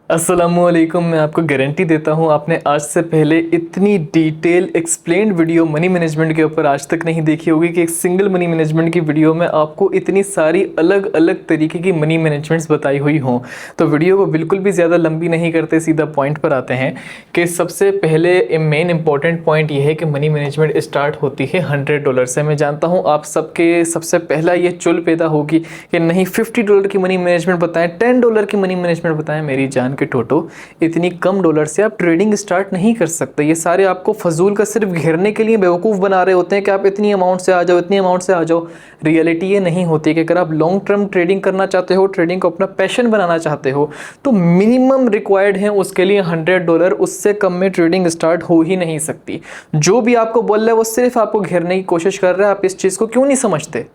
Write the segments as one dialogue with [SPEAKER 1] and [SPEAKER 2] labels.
[SPEAKER 1] अस्सलामुअलैकुम। मैं आपको गारंटी देता हूँ आपने आज से पहले इतनी detail explained video money management के ऊपर आज तक नहीं देखी होगी कि एक सिंगल मनी मैनेजमेंट की वीडियो में आपको इतनी सारी अलग अलग तरीके की मनी मैनेजमेंट्स बताई हुई हों। तो वीडियो को बिल्कुल भी ज़्यादा लंबी नहीं करते, सीधा पॉइंट पर आते हैं कि सबसे पहले मेन इंपॉर्टेंट पॉइंट ये है कि मनी मैनेजमेंट स्टार्ट होती है $100 से। मैं जानता हूँ आप सबके सबसे पहला ये चुल पैदा होगी कि नहीं $50 की मनी मैनेजमेंट बताएं, $10 की मनी मैनेजमेंट बताएं। मेरी जान के टोटो, इतनी कम डॉलर से आप ट्रेडिंग स्टार्ट नहीं कर सकते। ये सारे आपको फजूल का सिर्फ घेरने के लिए बेवकूफ़ बना रहे होते हैं कि आप इतनी अमाउंट से आ जाओ, इतनी अमाउंट से आ जाओ। रियलिटी ये नहीं होती कि अगर आप लॉन्ग टर्म ट्रेडिंग करना चाहते हो, ट्रेडिंग को अपना पैशन बनाना चाहते हो, तो मिनिमम रिक्वायर्ड है उसके लिए $100। उससे कम में ट्रेडिंग स्टार्ट हो ही नहीं सकती। जो भी आपको बोल रहा है वो सिर्फ आपको घेरने की कोशिश कर रहा है। आप इस चीज़ को क्यों नहीं समझते?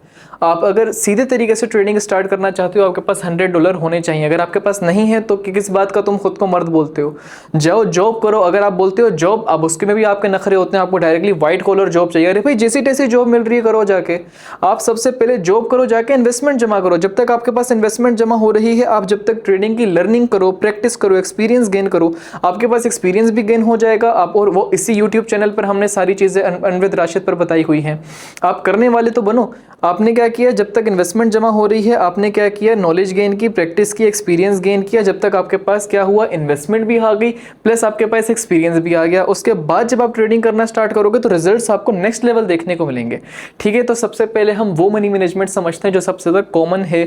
[SPEAKER 1] आप अगर सीधे तरीके से ट्रेडिंग स्टार्ट करना चाहते हो, आपके पास $100 होने चाहिए। अगर आपके पास नहीं है तो किस बात का तुम खुद को मर्द बोलते हो? जाओ जॉब करो। अगर आप बोलते हो जॉब, अब उसके में भी आपके नखरे होते हैं, आपको डायरेक्टली व्हाइट कॉलर जॉब चाहिए। अरे भाई जैसी तैसी जॉब मिल रही है करो जाके। आप सबसे पहले जॉब करो, जाके इन्वेस्टमेंट जमा करो। जब तक आपके पास इन्वेस्टमेंट जमा हो रही है, आप जब तक ट्रेडिंग की लर्निंग करो, प्रैक्टिस करो, एक्सपीरियंस गेन करो, आपके पास एक्सपीरियंस भी गेन हो जाएगा। आप और वो इसी यूट्यूब चैनल पर हमने सारी चीज़ें अनविद राशिद पर बताई हुई हैं। आप करने वाले तो बनो। आपने क्या किया? जब तक इन्वेस्टमेंट जमा हो रही है आपने क्या किया? नॉलेज गेन की, प्रैक्टिस की, एक्सपीरियंस गेन किया। जब तक आपके पास क्या हुआ? इन्वेस्टमेंट भी आ गई प्लस आपके पास एक्सपीरियंस भी आ गया। उसके बाद जब आप ट्रेडिंग करना स्टार्ट करोगे तो रिजल्ट्स आपको नेक्स्ट लेवल देखने को मिलेंगे। ठीक है, तो सबसे पहले हम वो मनी मैनेजमेंट समझते हैं जो सबसे ज़्यादा कॉमन है,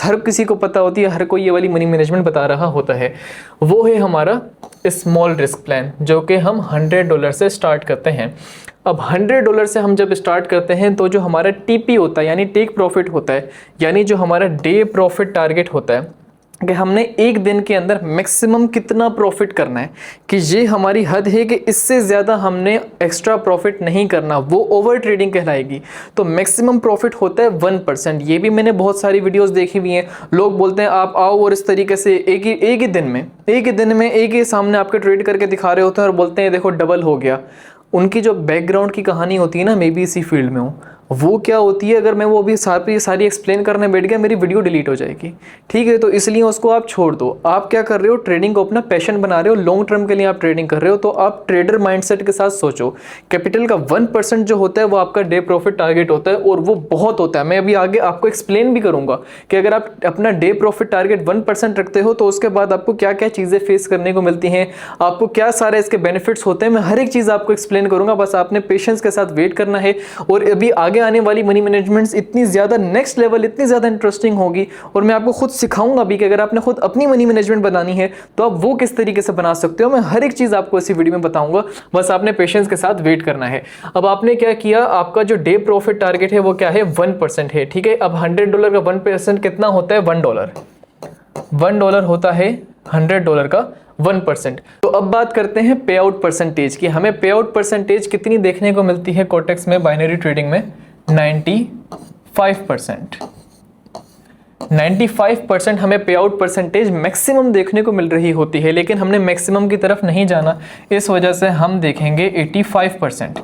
[SPEAKER 1] हर किसी को पता होती है, हर कोई ये वाली मनी मैनेजमेंट बता रहा होता है। वो है हमारा स्मॉल रिस्क प्लान, जो कि हम $100 से स्टार्ट करते हैं। अब $100 से हम जब स्टार्ट करते हैं तो जो हमारा टीपी होता है यानी टेक प्रॉफिट होता है, यानी जो हमारा डे प्रॉफिट टारगेट होता है कि हमने एक दिन के अंदर मैक्सिमम कितना प्रॉफिट करना है, कि ये हमारी हद है कि इससे ज़्यादा हमने एक्स्ट्रा प्रॉफिट नहीं करना, वो ओवर ट्रेडिंग कहलाएगी। तो मैक्सिमम प्रॉफिट होता है 1%। ये भी मैंने बहुत सारी वीडियोस देखी हुई हैं। लोग बोलते हैं आप आओ और इस तरीके से एक ही दिन में एक ही सामने आपके ट्रेड करके दिखा रहे होते हैं और बोलते हैं देखो डबल हो गया। उनकी जो बैकग्राउंड की कहानी होती है ना, मैं भी इसी फील्ड में हूँ, वो क्या होती है, अगर मैं वो अभी सारी एक्सप्लेन करने बैठ गया मेरी वीडियो डिलीट हो जाएगी। ठीक है, तो इसलिए उसको आप छोड़ दो। आप क्या कर रहे हो? ट्रेडिंग को अपना पैशन बना रहे हो, लॉन्ग टर्म के लिए आप ट्रेडिंग कर रहे हो, तो आप ट्रेडर माइंडसेट के साथ सोचो। कैपिटल का 1% जो होता है वो आपका डे प्रॉफिट टारगेट होता है, और वो बहुत होता है। मैं अभी आगे आपको एक्सप्लेन भी करूंगा कि अगर आप अपना डे प्रॉफिट टारगेट 1% रखते हो तो उसके बाद आपको क्या क्या चीज़ें फेस करने को मिलती हैं, आपको क्या सारे इसके बेनिफिट्स होते हैं। मैं हर एक चीज़ आपको एक्सप्लेन करूंगा, बस आपने पेशेंस के साथ वेट करना है। और अभी आगे आने वाली मनी मैनेजमेंट्स इतनी ज़्यादा नेक्स्ट लेवल, इतनी ज़्यादा इंटरेस्टिंग होगी, और मैं आपको खुद सिखाऊंगा भी कि अगर आपने खुद अपनी मनी मैनेजमेंट बनानी है तो आप वो किस तरीके से बना सकते हो। मैं हर एक चीज़ आपको इसी वीडियो में बताऊंगा, बस आपने पेशेंस के साथ वेट करना है। अब आपने क्या किया? आपका जो डे प्रॉफिट टारगेट है वो क्या है? 1% है। ठीक है, अब $100 का 1% कितना होता है? $1 होता है $100 का 1%। तो अब बात करते हैं पे आउट परसेंटेज की। हमें पे आउट परसेंटेज कितनी देखने को मिलती है कोटेक्स में, बाइनरी ट्रेडिंग में? 95%। 95% हमें पे आउट परसेंटेज मैक्सिमम देखने को मिल रही होती है, लेकिन हमने मैक्सिमम की तरफ नहीं जाना, इस वजह से हम देखेंगे 85%।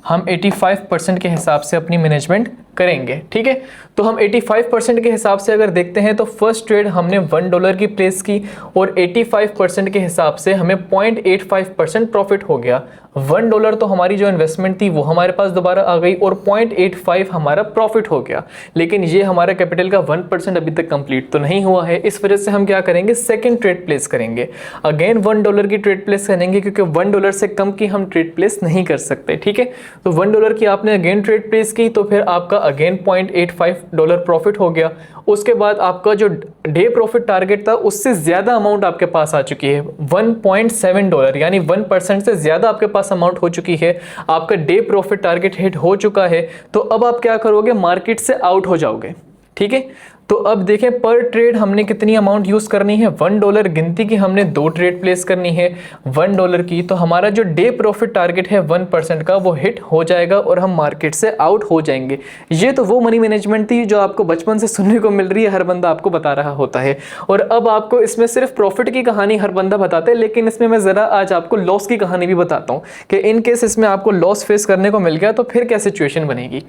[SPEAKER 1] हम 85% के हिसाब से अपनी मैनेजमेंट करेंगे। ठीक है, तो हम 85% के हिसाब से अगर देखते हैं तो फर्स्ट ट्रेड हमने $1 की प्लेस की, और 85% के हिसाब से हमें 0.85% प्रॉफिट हो गया। $1 तो हमारी जो इन्वेस्टमेंट थी वो हमारे पास दोबारा आ गई, और 0.85 हमारा प्रॉफिट हो गया। लेकिन ये हमारा कैपिटल का 1% अभी तक कंप्लीट तो नहीं हुआ है। इस वजह से हम क्या करेंगे? सेकेंड ट्रेड प्लेस करेंगे। अगेन $1 की ट्रेड प्लेस करेंगे, क्योंकि $1 से कम की हम ट्रेड प्लेस नहीं कर सकते। ठीक है, तो $1 की आपने अगेन ट्रेड प्लेस की, तो फिर आपका अगेन $0.85 प्रॉफिट हो गया। उसके बाद आपका जो डे प्रॉफिट टारगेट था उससे ज्यादा अमाउंट आपके पास आ चुकी है, $1.7, यानी 1% से ज्यादा आपके पास अमाउंट हो चुकी है। आपका डे प्रॉफिट टारगेट हिट हो चुका है। तो अब आप क्या करोगे? मार्केट से आउट हो जाओगे। ठीक है, तो अब देखें पर ट्रेड हमने कितनी अमाउंट यूज करनी है? $1 गिनती की हमने 2 ट्रेड प्लेस करनी है $1 की, तो हमारा जो डे प्रॉफिट टारगेट है 1% का वो हिट हो जाएगा और हम मार्केट से आउट हो जाएंगे। ये तो वो मनी मैनेजमेंट थी जो आपको बचपन से सुनने को मिल रही है, हर बंदा आपको बता रहा होता है। और अब आपको इसमें सिर्फ प्रॉफिट की कहानी हर बंदा बताता है, लेकिन इसमें मैं जरा आज आपको लॉस की कहानी भी बताता हूँ कि इन केस इसमें आपको लॉस फेस करने को मिल गया तो फिर क्या सिचुएशन बनेगी।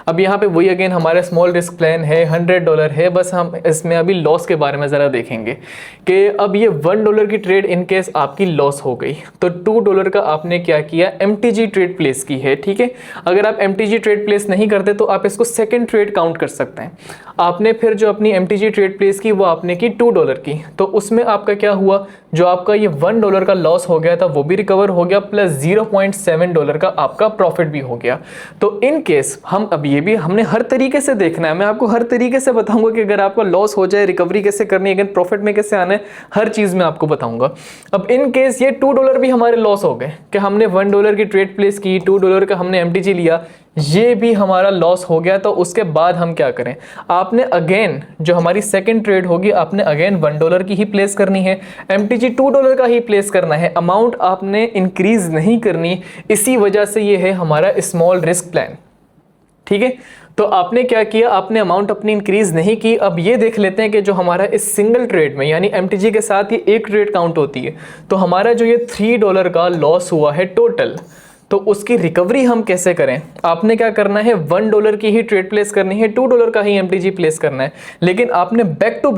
[SPEAKER 1] अब यहाँ पे वही अगेन हमारा स्मॉल रिस्क प्लान है, $100 है, बस हम इसमें अभी लॉस के बारे में ज़रा देखेंगे कि अब ये $1 की ट्रेड इन केस आपकी लॉस हो गई तो $2 का आपने क्या किया, MTG ट्रेड प्लेस की है, ठीक है। अगर आप MTG ट्रेड प्लेस नहीं करते तो आप इसको सेकेंड ट्रेड काउंट कर सकते हैं। आपने फिर जो अपनी MTG ट्रेड प्लेस की वो आपने की $2 की, तो उसमें आपका क्या हुआ, जो आपका ये $1 का लॉस हो गया था वो भी रिकवर हो गया, प्लस $0.7 का आपका प्रॉफिट भी हो गया। तो इन केस हम अब ये भी हमने हर तरीके से देखना है, मैं आपको हर तरीके से बताऊंगा कि अगर आपका लॉस हो जाए रिकवरी कैसे करनी है, अगेन प्रॉफिट में कैसे आना है, हर चीज में आपको बताऊंगा। अब इन केस ये $2 भी हमारे लॉस हो गए कि हमने $1 की ट्रेड प्लेस की, $2 का हमने MTG लिया, ये भी हमारा लॉस हो गया। तो उसके बाद हम क्या करें, आपने अगेन जो हमारी सेकंड ट्रेड होगी आपने अगेन $1 की ही प्लेस करनी है, MTG $2 का ही प्लेस करना है, अमाउंट आपने इंक्रीज नहीं करनी। इसी वजह से ये है हमारा स्मॉल रिस्क प्लान, ठीक है। तो आपने क्या किया, आपने अमाउंट अपनी इंक्रीज नहीं की। अब ये देख लेते हैं कि जो हमारा इस सिंगल ट्रेड में यानी MTG के साथ ये एक ट्रेड काउंट होती है, तो हमारा जो ये $3 का लॉस हुआ है टोटल, तो उसकी रिकवरी हम कैसे करें। आपने क्या करना है, $1 की ही ट्रेड प्लेस करनी है, $2 का ही MTG प्लेस करना है, लेकिन आपने बैक टू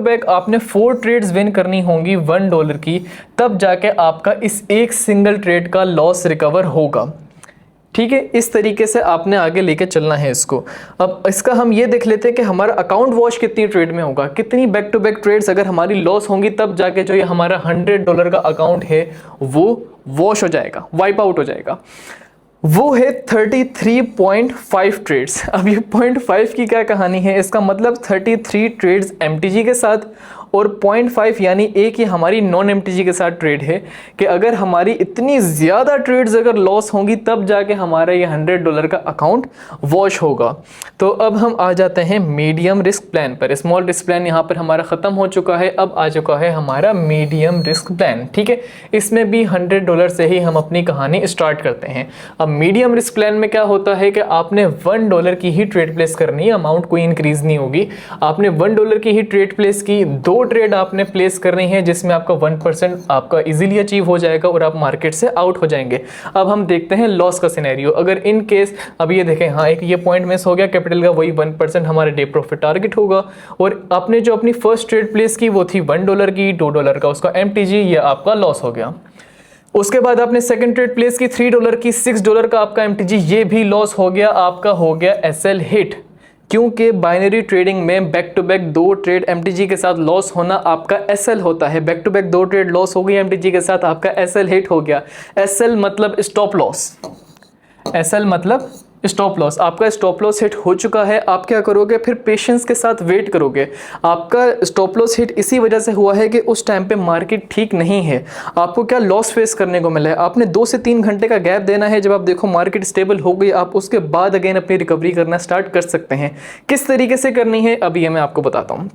[SPEAKER 1] बैक आपने 4 ट्रेड्स विन करनी होंगी $1 की, तब जाके आपका इस एक सिंगल ट्रेड का लॉस रिकवर होगा, ठीक है। इस तरीके से आपने आगे लेके चलना है इसको। अब इसका हम ये देख लेते हैं कि हमारा अकाउंट वॉश कितनी ट्रेड में होगा, कितनी बैक टू बैक ट्रेड्स अगर हमारी लॉस होंगी तब जाके जो ये हमारा $100 का अकाउंट है वो वॉश हो जाएगा, वाइप आउट हो जाएगा। वो है 33.5 ट्रेड्स। अब ये 0.5 की क्या कहानी है, इसका मतलब 33 ट्रेड्स MTG के साथ और 0.5 यानी एक ही हमारी नॉन MTG के साथ ट्रेड है कि अगर हमारी इतनी ज़्यादा ट्रेड्स अगर लॉस होंगी तब जाके हमारा ये $100 का अकाउंट वॉश होगा। तो अब हम आ जाते हैं मीडियम रिस्क प्लान पर। स्मॉल रिस्क प्लान यहाँ पर हमारा ख़त्म हो चुका है, अब आ चुका है हमारा मीडियम रिस्क प्लान, ठीक है। इसमें भी $100 से ही हम अपनी कहानी स्टार्ट करते हैं। अब मीडियम रिस्क प्लान में क्या होता है कि आपने $1 की ही ट्रेड प्लेस करनी है, अमाउंट कोई इंक्रीज नहीं होगी। आपने $1 की ही ट्रेड प्लेस की, 2 ट्रेड आपने प्लेस करनी है जिसमें आपका 1% आपका इजीली अचीव हो जाएगा और आप मार्केट से आउट हो जाएंगे। अब हम देखते हैं लॉस का सिनेरियो। अगर इन केस अब ये देखें, हाँ एक ये पॉइंट मिस हो गया कैपिटल का, वही 1% हमारे डे प्रॉफिट टारगेट होगा। और आपने जो अपनी फर्स्ट ट्रेड प्लेस की वो थी $1 की, $2 का उसका MTG, ये आपका लॉस हो गया। उसके बाद आपने सेकंड ट्रेड प्लेस की $3 की, $6 का आपका MTG, ये भी लॉस हो गया, आपका हो गया SL हिट, क्योंकि बाइनरी ट्रेडिंग में back to back 2 trade MTG के साथ लॉस होना आपका SL होता है। Back to back 2 trade loss हो गई MTG के साथ, आपका SL हिट हो गया। SL मतलब स्टॉप लॉस, SL मतलब स्टॉप लॉस, आपका स्टॉप लॉस हिट हो चुका है। आप क्या करोगे, फिर पेशेंस के साथ वेट करोगे। आपका स्टॉप लॉस हिट इसी वजह से हुआ है कि उस टाइम पे मार्केट ठीक नहीं है, आपको क्या लॉस फेस करने को मिला है। आपने 2 से 3 घंटे का गैप देना है, जब आप देखो मार्केट स्टेबल हो गई, आप उसके बाद अगेन अपनी रिकवरी करना स्टार्ट कर सकते हैं। किस तरीके से करनी है अभी ये मैं आपको बताता हूँ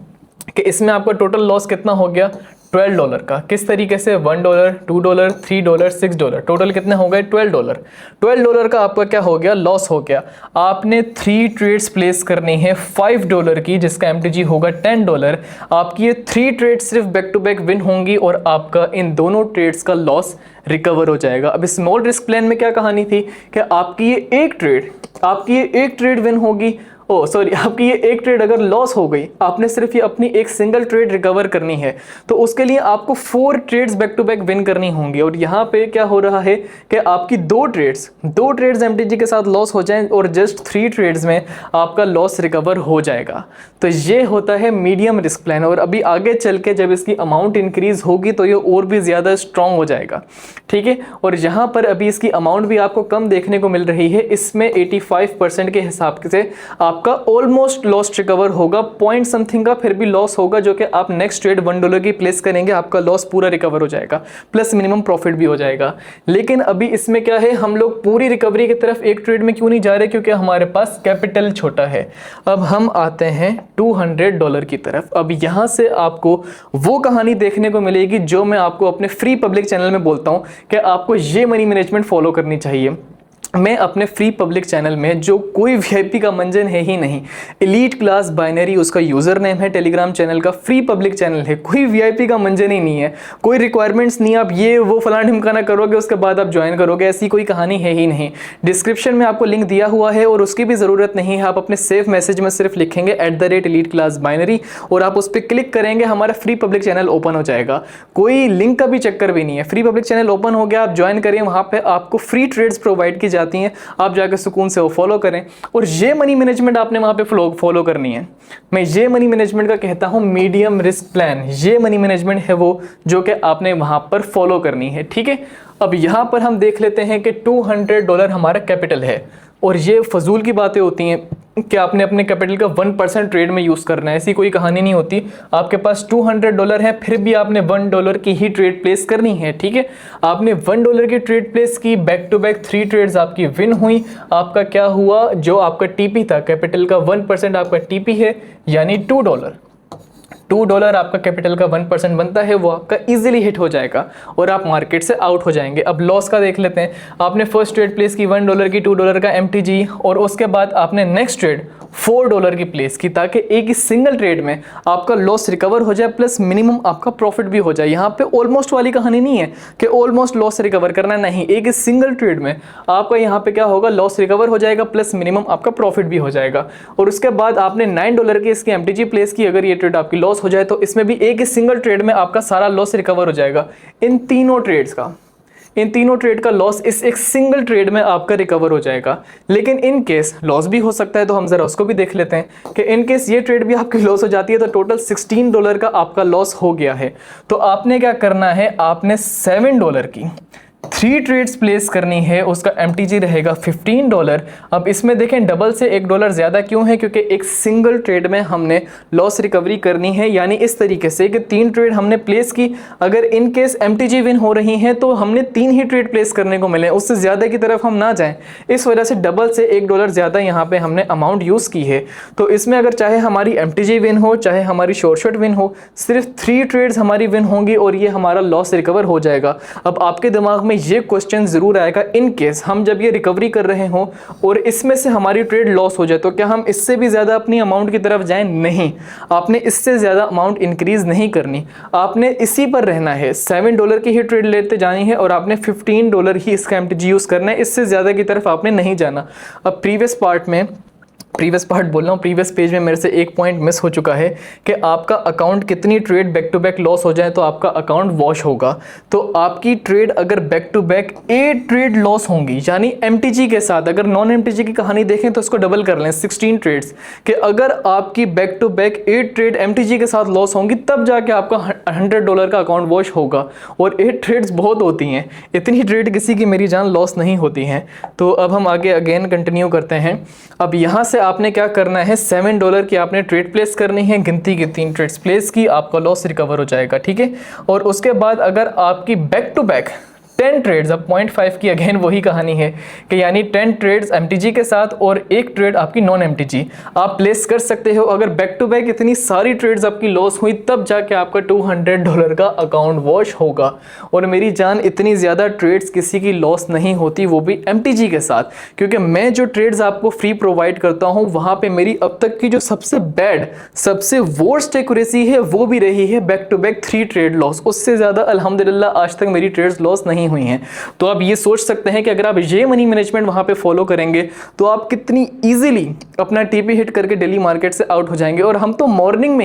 [SPEAKER 1] कि इसमें आपका टोटल लॉस कितना हो गया, $12 का। किस तरीके से, $1, $2, $3, $6, टोटल कितने हो गए, $12। $12 का आपका क्या हो गया, लॉस हो गया। आपने 3 ट्रेड्स प्लेस करनी है $5 की, जिसका MTG होगा $10। आपकी ये 3 ट्रेड्स सिर्फ बैक टू बैक विन होंगी और आपका इन दोनों ट्रेड्स का लॉस रिकवर हो जाएगा। अब स्मॉल रिस्क प्लान में क्या कहानी थी कि आपकी ये एक ट्रेड विन होगी, आपकी ये एक ट्रेड अगर लॉस हो गई, आपने सिर्फ ये अपनी एक सिंगल ट्रेड रिकवर करनी है, तो उसके लिए आपको 4 trades back to back win करनी होंगी। और यहाँ पे क्या हो रहा है कि आपकी 2 ट्रेड्स MTG के साथ लॉस हो जाएं और जस्ट 3 ट्रेड्स में आपका लॉस रिकवर हो जाएगा। तो ये होता है मीडियम रिस्क प्लान। और अभी आगे चल के जब इसकी अमाउंट इंक्रीज होगी तो ये और भी ज़्यादा स्ट्रॉन्ग हो जाएगा, ठीक है। और यहाँ पर अभी इसकी अमाउंट भी आपको कम देखने को मिल रही है, इसमें 85% के हिसाब से आपका ऑलमोस्ट लॉस रिकवर होगा, पॉइंट समथिंग का फिर भी लॉस होगा, जो कि आप नेक्स्ट ट्रेड $1 की प्लेस करेंगे, आपका लॉस पूरा रिकवर हो जाएगा, प्लस मिनिमम प्रॉफिट भी हो जाएगा। लेकिन अभी इसमें क्या है, हम लोग पूरी रिकवरी की तरफ एक ट्रेड में क्यों नहीं जा रहे, क्योंकि हमारे पास कैपिटल छोटा है। अब हम आते हैं $200 की तरफ। अब यहां से आपको वो कहानी देखने को मिलेगी जो मैं आपको अपने फ्री पब्लिक चैनल में बोलता हूं कि आपको ये मनी मैनेजमेंट फॉलो करनी चाहिए। मैं अपने फ्री पब्लिक चैनल में, जो कोई वीआईपी का मंजन है ही नहीं, एलीट क्लास बाइनरी उसका यूज़र नेम है, टेलीग्राम चैनल का फ्री पब्लिक चैनल है, कोई वीआईपी का मंजन ही नहीं है, कोई रिक्वायरमेंट्स नहीं, आप ये वो फलाना ढिमकाना करोगे उसके बाद आप ज्वाइन करोगे, ऐसी कोई कहानी है ही नहीं। डिस्क्रिप्शन में आपको लिंक दिया हुआ है और उसकी भी ज़रूरत नहीं है, आप अपने सेफ मैसेज में सिर्फ लिखेंगे @elite class binary और आप उस पर क्लिक करेंगे, हमारा फ्री पब्लिक चैनल ओपन हो जाएगा। कोई लिंक का भी चक्कर भी नहीं है, फ्री पब्लिक चैनल ओपन हो गया, आप ज्वाइन करें, वहाँ पे आपको फ्री ट्रेड्स प्रोवाइड की जाती हैं, आप जाकर सुकून से वो फॉलो करें। और ये मनी मैनेजमेंट आपने वहाँ पे फॉलो करनी है। मैं ये मनी मैनेजमेंट का कहता हूँ मीडियम रिस्क प्लान, ये मनी मैनेजमेंट है वो जो कि आपने वहाँ पर फॉलो करनी है, ठीक है। अब यहाँ पर हम देख लेते हैं कि $200 हमारा कैपिटल है, और ये फजूल की बातें होती हैं कि आपने अपने कैपिटल का 1% ट्रेड में यूज़ करना है, ऐसी कोई कहानी नहीं होती। आपके पास $200 है, फिर भी आपने $1 की ही ट्रेड प्लेस करनी है, ठीक है। आपने $1 की ट्रेड प्लेस की, बैक टू बैक 3 ट्रेड्स आपकी विन हुई, आपका क्या हुआ, जो आपका टीपी था, कैपिटल का 1% आपका टीपी है, यानी $2 आपका कैपिटल का 1% बनता है, वो आपका इजीली हिट हो जाएगा और आप मार्केट से आउट हो जाएंगे। अब लॉस का देख लेते हैं। आपने फर्स्ट ट्रेड प्लेस की $1 की, $2 का MTG, और उसके बाद आपने नेक्स्ट ट्रेड $4 की प्लेस की, ताकि एक ही सिंगल ट्रेड में आपका लॉस रिकवर हो जाए प्लस मिनिमम आपका प्रॉफिट भी हो जाए। यहाँ पे ऑलमोस्ट वाली कहानी नहीं है कि ऑलमोस्ट लॉस रिकवर करना, नहीं, एक ही सिंगल ट्रेड में आपका यहाँ पे क्या होगा, लॉस रिकवर हो जाएगा प्लस मिनिमम आपका प्रॉफिट भी हो जाएगा। और उसके बाद आपने $9 की इसकी MTG प्लेस की, अगर ये ट्रेड आपकी लॉस हो जाए तो इसमें भी एक ही सिंगल ट्रेड में आपका सारा लॉस रिकवर हो जाएगा। इन तीनों ट्रेड का लॉस इस एक सिंगल ट्रेड में आपका रिकवर हो जाएगा। लेकिन इन केस लॉस भी हो सकता है, तो हम जरा उसको भी देख लेते हैं कि इन केस ये ट्रेड भी आपकी लॉस हो जाती है तो टोटल $16 का आपका लॉस हो गया है। तो आपने क्या करना है, आपने $7 की 3 ट्रेड्स प्लेस करनी है, उसका MTG रहेगा $15। अब इसमें देखें डबल से $1 ज़्यादा क्यों है, क्योंकि एक सिंगल ट्रेड में हमने लॉस रिकवरी करनी है, यानी इस तरीके से कि 3 ट्रेड हमने प्लेस की, अगर इन केस MTG विन हो रही हैं तो हमने 3 ही ट्रेड प्लेस करने को मिले, उससे ज़्यादा की तरफ हम ना जाएं। इस वजह से डबल से $1 ज़्यादा यहाँ पर हमने अमाउंट यूज़ की है। तो इसमें अगर चाहे हमारी MTG विन हो, चाहे हमारी शॉर्ट विन हो, सिर्फ 3 ट्रेड्स हमारी विन होंगी और ये हमारा लॉस रिकवर हो जाएगा। अब आपके दिमाग में ये क्वेश्चन जरूर आएगा, इन केस हम जब ये रिकवरी कर रहे हो और इसमें से हमारी ट्रेड लॉस हो जाए तो क्या हम इससे भी ज़्यादा अपनी अमाउंट की तरफ जाएं? नहीं, आपने इससे ज़्यादा अमाउंट इंक्रीज नहीं करनी, आपने इसी पर रहना है। $7 की ही ट्रेड लेते जानी है और आपने $15 ही इसका MTG यूज़ करना है, इससे ज़्यादा की तरफ आपने नहीं जाना। अब प्रीवियस पार्ट बोल रहा हूँ, प्रीवियस पेज में मेरे से एक पॉइंट मिस हो चुका है कि आपका अकाउंट कितनी trade back to back loss हो जाए तो आपका अकाउंट वॉश होगा। तो आपकी ट्रेड अगर back to back 8 trade loss होंगी, यानी MTG के साथ, अगर नॉन MTG की कहानी देखें तो उसको डबल कर लें 16 ट्रेड्स, कि अगर आपकी back to back 8 trade MTG के साथ लॉस होंगी तब जाके आपका $100 का अकाउंट वॉश होगा। और 8 ट्रेड्स बहुत होती हैं, इतनी ट्रेड किसी की मेरी जान लॉस नहीं होती हैं। तो अब हम आगे अगेन कंटिन्यू करते हैं। अब यहाँ से आपने क्या करना है, $7 की आपने ट्रेड प्लेस करनी है, गिनती की 3 ट्रेड्स प्लेस की, आपका लॉस रिकवर हो जाएगा, ठीक है। और उसके बाद अगर आपकी बैक टू बैक 10 ट्रेड्स, अब 0.5 की अगेन वही कहानी है कि यानी 10 ट्रेड्स MTG के साथ और एक ट्रेड आपकी नॉन MTG आप प्लेस कर सकते हो। अगर बैक टू बैक इतनी सारी ट्रेड्स आपकी लॉस हुई तब जाके आपका $200 का अकाउंट वॉश होगा। और मेरी जान इतनी ज़्यादा ट्रेड्स किसी की लॉस नहीं होती, वो भी MTG के साथ, क्योंकि मैं जो ट्रेड्स आपको फ्री प्रोवाइड करता हूँ वहाँ पर मेरी अब तक की जो सबसे बैड, सबसे वर्स्ट एक्यूरेसी है वो भी रही है back to back 3 trade loss. उससे ज़्यादा अल्हम्दुलिल्लाह आज तक मेरी ट्रेड्स लॉस नहीं हुई हैं। तो आप ये सोच सकते हैं कि अगर आप ये मनी मैनेजमेंट वहां पे फॉलो करेंगे तो आप कितनी इजीली अपना टीपी हिट करके डेली मार्केट से आउट हो जाएंगे। और हम तो मॉर्निंग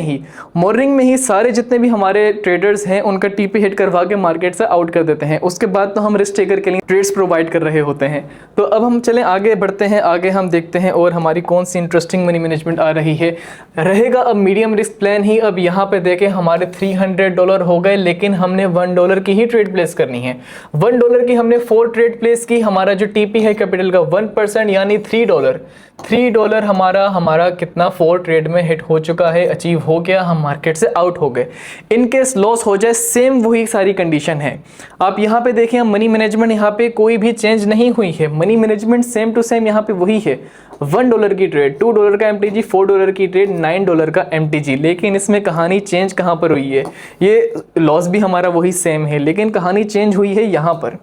[SPEAKER 1] में ही सारे जितने भी हमारे ट्रेडर्स हैं उनका टीपी हिट करवा के मार्केट से आउट कर देते हैं। उसके बाद तो हम रिस्क टेकर के लिए ट्रेड्स प्रोवाइड कर रहे होते हैं। तो अब हम चलें आगे बढ़ते हैं, आगे हम देखते हैं और हमारी कौन सी इंटरेस्टिंग मनी मैनेजमेंट आ रही है। रहेगा अब मीडियम रिस्क प्लान ही। अब यहाँ पे देखें हमारे $300 हो गए, लेकिन हमने $1 की ही ट्रेड प्लेस करनी है। $1 की हमने 4 ट्रेड प्लेस की, हमारा जो टीपी है कैपिटल का 1% यानी $3 हमारा कितना 4 ट्रेड में हिट हो चुका है, अचीव हो गया, हम मार्केट से आउट हो गए। इनकेस लॉस हो जाए सेम वही सारी कंडीशन है। आप यहाँ पे देखें मनी मैनेजमेंट यहाँ पे कोई भी चेंज नहीं हुई है, money management same to same यहाँ पे वही है। $1 की ट्रेड, $2 का MTG, $4 की ट्रेड, $9 का MTG। लेकिन इसमें कहानी चेंज कहाँ पर हुई है, ये लॉस भी हमारा वही सेम है लेकिन कहानी चेंज हुई है यहाँ पर।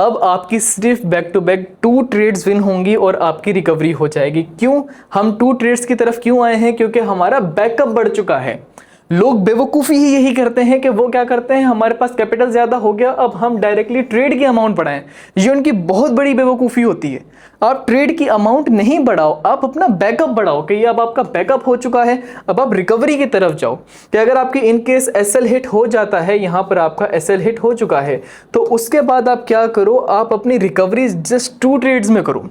[SPEAKER 1] अब आपकी सिर्फ back to back 2 trades win होंगी और आपकी रिकवरी हो जाएगी। क्यों हम 2 ट्रेड्स की तरफ क्यों आए हैं? क्योंकि हमारा बैकअप बढ़ चुका है। लोग बेवकूफ़ी ही यही करते हैं कि वो क्या करते हैं, हमारे पास कैपिटल ज़्यादा हो गया, अब हम डायरेक्टली ट्रेड की अमाउंट बढ़ाएं। ये उनकी बहुत बड़ी बेवकूफ़ी होती है। आप ट्रेड की अमाउंट नहीं बढ़ाओ, आप अपना बैकअप बढ़ाओ कि ये अब आपका बैकअप हो चुका है, अब आप रिकवरी की तरफ जाओ। कि अगर आपकी इन केस एसएल हिट हो जाता है, यहाँ पर आपका एसएल हिट हो चुका है, तो उसके बाद आप क्या करो, आप अपनी रिकवरी जस्ट 2 ट्रेड्स में करो।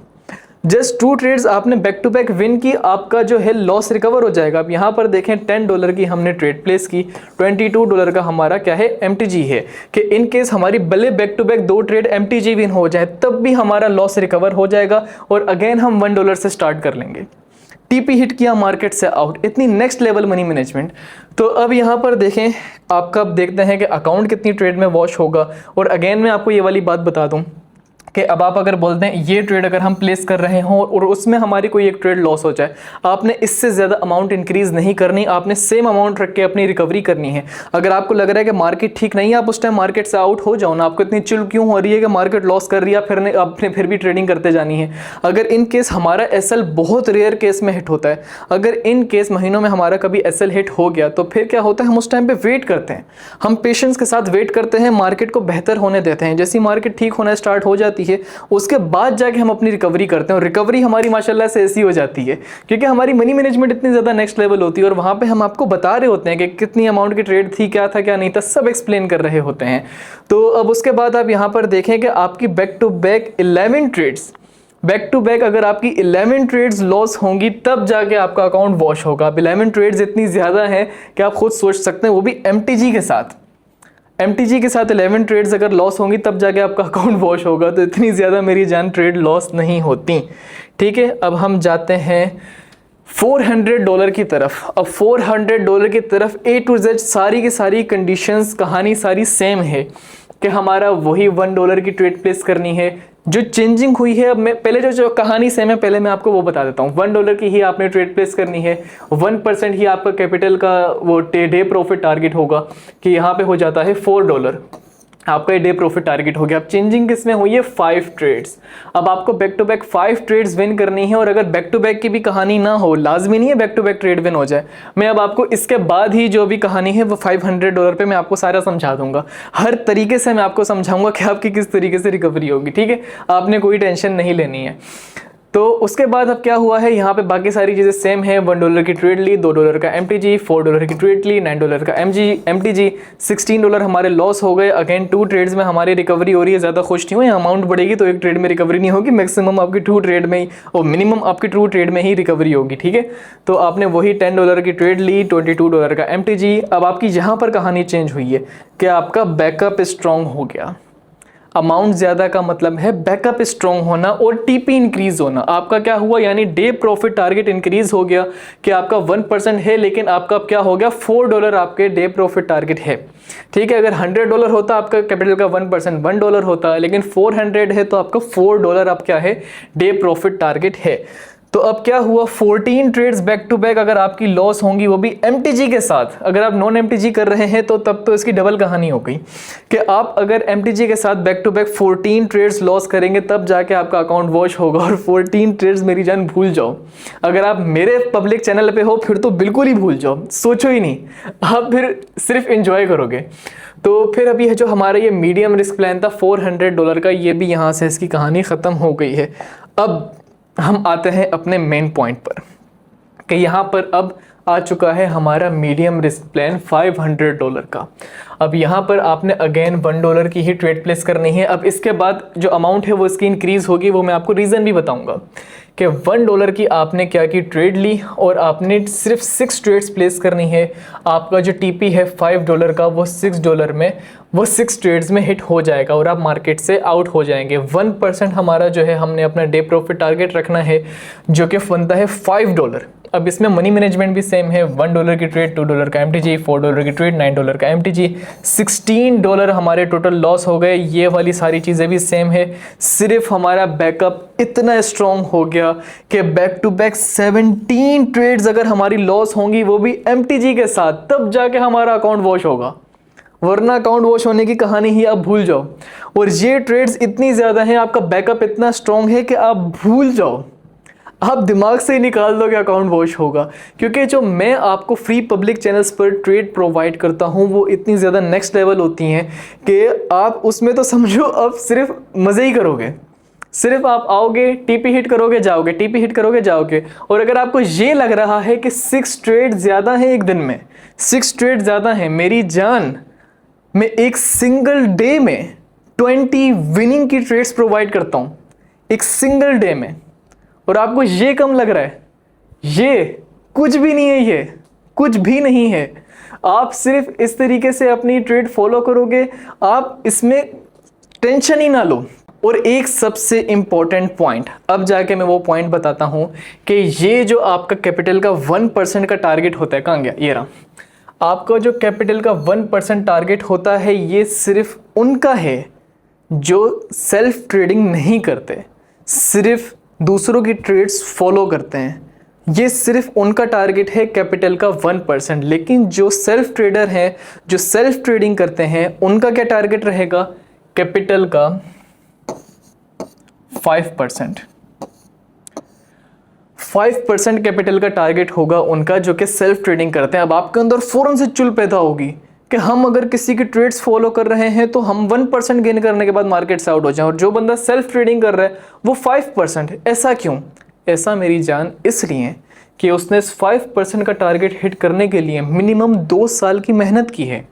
[SPEAKER 1] जस्ट 2 ट्रेड्स आपने बैक टू बैक विन की, आपका जो है लॉस रिकवर हो जाएगा। अब यहाँ पर देखें $10 की हमने ट्रेड प्लेस की, $22 का हमारा क्या है, MTG है। कि इन केस हमारी भले back to back 2 trade MTG win हो जाए तब भी हमारा लॉस रिकवर हो जाएगा और अगेन हम $1 से स्टार्ट कर लेंगे। टीपी हिट किया, मार्केट से आउट, इतनी नेक्स्ट लेवल मनी मैनेजमेंट। तो अब यहाँ पर देखें आपका, अब देखते हैं कि अकाउंट कितनी ट्रेड में वॉश होगा। और अगेन मैं आपको ये वाली बात बता दूँ कि अब आप अगर बोलते हैं ये ट्रेड अगर हम प्लेस कर रहे हों और उसमें हमारी कोई एक ट्रेड लॉस हो जाए, आपने इससे ज़्यादा अमाउंट इंक्रीज़ नहीं करनी, आपने सेम अमाउंट रख के अपनी रिकवरी करनी है। अगर आपको लग रहा है कि मार्केट ठीक नहीं है, आप उस टाइम मार्केट से आउट हो जाओ ना। आपको इतनी चिल क्यों हो रही है कि मार्केट लॉस कर रही है, फिर आपने फिर भी ट्रेडिंग करते जानी है। अगर इन केस हमारा एसएल बहुत रेयर केस में हिट होता है, अगर इन केस महीनों में हमारा कभी एसएल हिट हो गया तो फिर क्या होता है, हम उस टाइम पे वेट करते हैं, हम पेशेंस के साथ वेट करते हैं, मार्केट को बेहतर होने देते हैं। जैसी मार्केट ठीक होना स्टार्ट हो जाती है उसके बाद जाके हम अपनी रिकवरी करते हैं और रिकवरी हमारी माशाल्लाह से ऐसी हो जाती है क्योंकि हमारी मनी मैनेजमेंट इतनी ज़्यादा नेक्स्ट लेवल होती है और वहाँ पे हम आपको बता रहे होते हैं कि कितनी अमाउंट की ट्रेड थी, क्या था क्या नहीं था, सब एक्सप्लेन कर रहे होते हैं। तो अब उसके बाद आप यहाँ पर देखें कि आपकी back to back 11 trades, back to back अगर आपकी 11 ट्रेड्स लॉस होंगी तब जाके आपका अकाउंट वॉश होगा। अब 11 ट्रेड्स इतनी ज़्यादा है कि आप खुद सोच सकते हैं, वो भी MTG के साथ। MTG के साथ 11 ट्रेड्स अगर लॉस होंगी तब जाके आपका अकाउंट वॉश होगा। तो इतनी ज़्यादा मेरी जान ट्रेड लॉस नहीं होती। ठीक है, अब हम जाते हैं $400 की तरफ। अब $400 की तरफ A to Z सारी की सारी कंडीशंस, कहानी सारी सेम है कि हमारा वही $1 की ट्रेड प्लेस करनी है। जो चेंजिंग हुई है, अब मैं पहले जो कहानी सेम है पहले मैं आपको वो बता देता हूँ। $1 की ही आपने ट्रेड प्लेस करनी है, 1% ही आपका कैपिटल का वो डे प्रॉफिट टारगेट होगा कि यहाँ पे हो जाता है $4, आपका डे प्रॉफिट टारगेट हो गया। अब चेंजिंग किसमें हुई है, 5 ट्रेड्स। अब आपको back to back 5 trades win करनी है और अगर बैक टू बैक की भी कहानी ना हो, लाजमी नहीं है back to back trade win हो जाए। मैं अब आपको इसके बाद ही जो भी कहानी है वो $500 पे मैं आपको सारा समझा दूंगा। हर तरीके से मैं आपको समझाऊंगा कि आपकी किस तरीके से रिकवरी होगी। ठीक है, आपने कोई टेंशन नहीं लेनी है। तो उसके बाद अब क्या हुआ है, यहाँ पे बाकी सारी चीज़ें सेम है। $1 की ट्रेड ली, $2 का MTG, $4 की ट्रेड ली, $9 का MTG, $16 हमारे लॉस हो गए। अगेन 2 ट्रेड्स में हमारी रिकवरी हो रही है। ज़्यादा खुश नहीं हो, अमाउंट बढ़ेगी तो एक ट्रेड में रिकवरी नहीं होगी, मैक्सिमम आपकी 2 ट्रेड में ही और मिनिमम आपकी 2 ट्रेड में ही रिकवरी होगी। ठीक है, तो आपने वही $10 की ट्रेड ली, $22 का MTG। अब आपकी यहाँ पर कहानी चेंज हुई है कि आपका बैकअप स्ट्रॉन्ग हो गया। अमाउंट ज़्यादा का मतलब है बैकअप स्ट्रॉन्ग होना और टीपी इंक्रीज होना। आपका क्या हुआ, यानी डे प्रॉफिट टारगेट इंक्रीज हो गया कि आपका 1% है लेकिन आपका क्या हो गया, $4 आपके डे प्रॉफिट टारगेट है। ठीक है, अगर $100 होता आपका कैपिटल का 1% $1 होता, लेकिन 400 है तो आपका $4 आप क्या है, डे प्रॉफिट टारगेट है। तो अब क्या हुआ, 14 ट्रेड्स बैक टू बैक अगर आपकी लॉस होंगी वो भी MTG के साथ। अगर आप नॉन MTG कर रहे हैं तो तब तो इसकी डबल कहानी हो गई कि आप अगर MTG के साथ back to back 14 trades loss करेंगे तब जाके आपका अकाउंट वॉश होगा। और 14 ट्रेड्स मेरी जान भूल जाओ, अगर आप मेरे पब्लिक चैनल पे हो फिर तो बिल्कुल ही भूल जाओ, सोचो ही नहीं, आप फिर सिर्फ इंजॉय करोगे। तो फिर अभी है जो हमारा ये मीडियम रिस्क प्लान था $400 का, ये भी यहाँ से इसकी कहानी ख़त्म हो गई है। अब हम आते हैं अपने मेन पॉइंट पर कि यहाँ पर अब आ चुका है हमारा मीडियम रिस्क प्लान $500 का। अब यहाँ पर आपने अगेन $1 की ही ट्रेड प्लेस करनी है। अब इसके बाद जो अमाउंट है वो इसकी इंक्रीज़ होगी, वो मैं आपको रीज़न भी बताऊँगा कि $1 की आपने क्या की ट्रेड ली और आपने सिर्फ 6 ट्रेड्स प्लेस करनी है। आपका जो टीपी है $5 का वो $6 में, वो 6 ट्रेड्स में हिट हो जाएगा और आप मार्केट से आउट हो जाएंगे। 1% हमारा जो है हमने अपना डे प्रॉफिट टारगेट रखना है जो कि बनता है $5। अब इसमें मनी मैनेजमेंट भी सेम है, $1 की ट्रेड, $2 का MTG, $4 की ट्रेड, $9 का MTG, $16 हमारे टोटल लॉस हो गए। ये वाली सारी चीज़ें भी सेम है, सिर्फ हमारा बैकअप इतना स्ट्रॉन्ग हो गया कि बैक टू बैक 17 ट्रेड्स अगर हमारी लॉस होंगी वो भी MTG के साथ, तब जाके हमारा अकाउंट वॉश होगा। वरना अकाउंट वॉश होने की कहानी ही आप भूल जाओ। और ये ट्रेड्स इतनी ज़्यादा हैं, आपका बैकअप इतना स्ट्रांग है कि आप भूल जाओ, आप दिमाग से ही निकाल दो कि अकाउंट वॉश होगा। क्योंकि जो मैं आपको फ्री पब्लिक चैनल्स पर ट्रेड प्रोवाइड करता हूँ वो इतनी ज़्यादा नेक्स्ट लेवल होती हैं कि आप उसमें तो समझो अब सिर्फ मज़े ही करोगे। सिर्फ आप आओगे, टीपी हिट करोगे, जाओगे, टीपी हिट करोगे, जाओगे। और अगर आपको ये लग रहा है कि 6 ट्रेड ज़्यादा है एक दिन में, 6 ट्रेड ज़्यादा है, मेरी जान, मैं एक सिंगल डे में 20 विनिंग की ट्रेड्स प्रोवाइड करता हूँ एक सिंगल डे में। और आपको ये कम लग रहा है, ये कुछ भी नहीं है, ये कुछ भी नहीं है। आप सिर्फ इस तरीके से अपनी ट्रेड फॉलो करोगे, आप इसमें टेंशन ही ना लो। और एक सबसे इंपॉर्टेंट पॉइंट, अब जाके मैं वो पॉइंट बताता हूं कि ये जो आपका कैपिटल का 1% का टारगेट होता है, कहाँ गया, ये रहा। आपका जो कैपिटल का 1% टारगेट होता है ये सिर्फ उनका है जो सेल्फ ट्रेडिंग नहीं करते, सिर्फ दूसरों की ट्रेड्स फॉलो करते हैं। ये सिर्फ उनका टारगेट है कैपिटल का 1%। लेकिन जो सेल्फ ट्रेडर हैं, जो सेल्फ ट्रेडिंग करते हैं, उनका क्या टारगेट रहेगा, कैपिटल का 5%। 5% कैपिटल का टारगेट होगा उनका, जो कि सेल्फ ट्रेडिंग करते हैं। अब आपके अंदर फौरन से चुल पैदा होगी कि हम अगर किसी की ट्रेड्स फॉलो कर रहे हैं तो हम 1% गेन करने के बाद मार्केट से आउट हो जाएं, और जो बंदा सेल्फ ट्रेडिंग कर रहा है वो 5%। ऐसा क्यों? ऐसा मेरी जान इसलिए कि उसने इस 5% का टारगेट हिट करने के लिए मिनिमम 2 साल की मेहनत की है।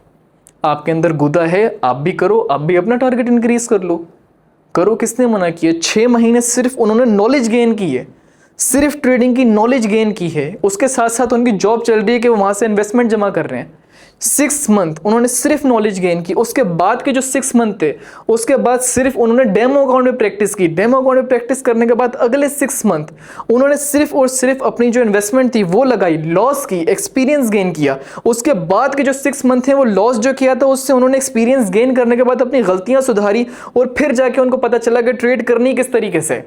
[SPEAKER 1] आपके अंदर गुदा है, आप भी करो, आप भी अपना टारगेट इंक्रीज कर लो, करो, किसने मना किया। 6 महीने सिर्फ उन्होंने नॉलेज गेन की है, सिर्फ ट्रेडिंग की नॉलेज गेन की है। उसके साथ साथ उनकी जॉब चल रही है कि वो वहाँ से इन्वेस्टमेंट जमा कर रहे हैं। 6 मंथ उन्होंने सिर्फ नॉलेज गेन की। उसके बाद के जो 6 मंथ थे, उसके बाद सिर्फ उन्होंने डेमो अकाउंट में प्रैक्टिस की। डेमो अकाउंट में प्रैक्टिस करने के बाद अगले 6 मंथ उन्होंने सिर्फ और सिर्फ अपनी जो इन्वेस्टमेंट थी वो लगाई, लॉस की, एक्सपीरियंस गेन किया। उसके बाद के जो 6 मंथ हैं वो लॉस जो किया था उससे उन्होंने एक्सपीरियंस गेन करने के बाद अपनी गलतियां सुधारी, और फिर जाके उनको पता चला कि ट्रेड करनी किस तरीके से,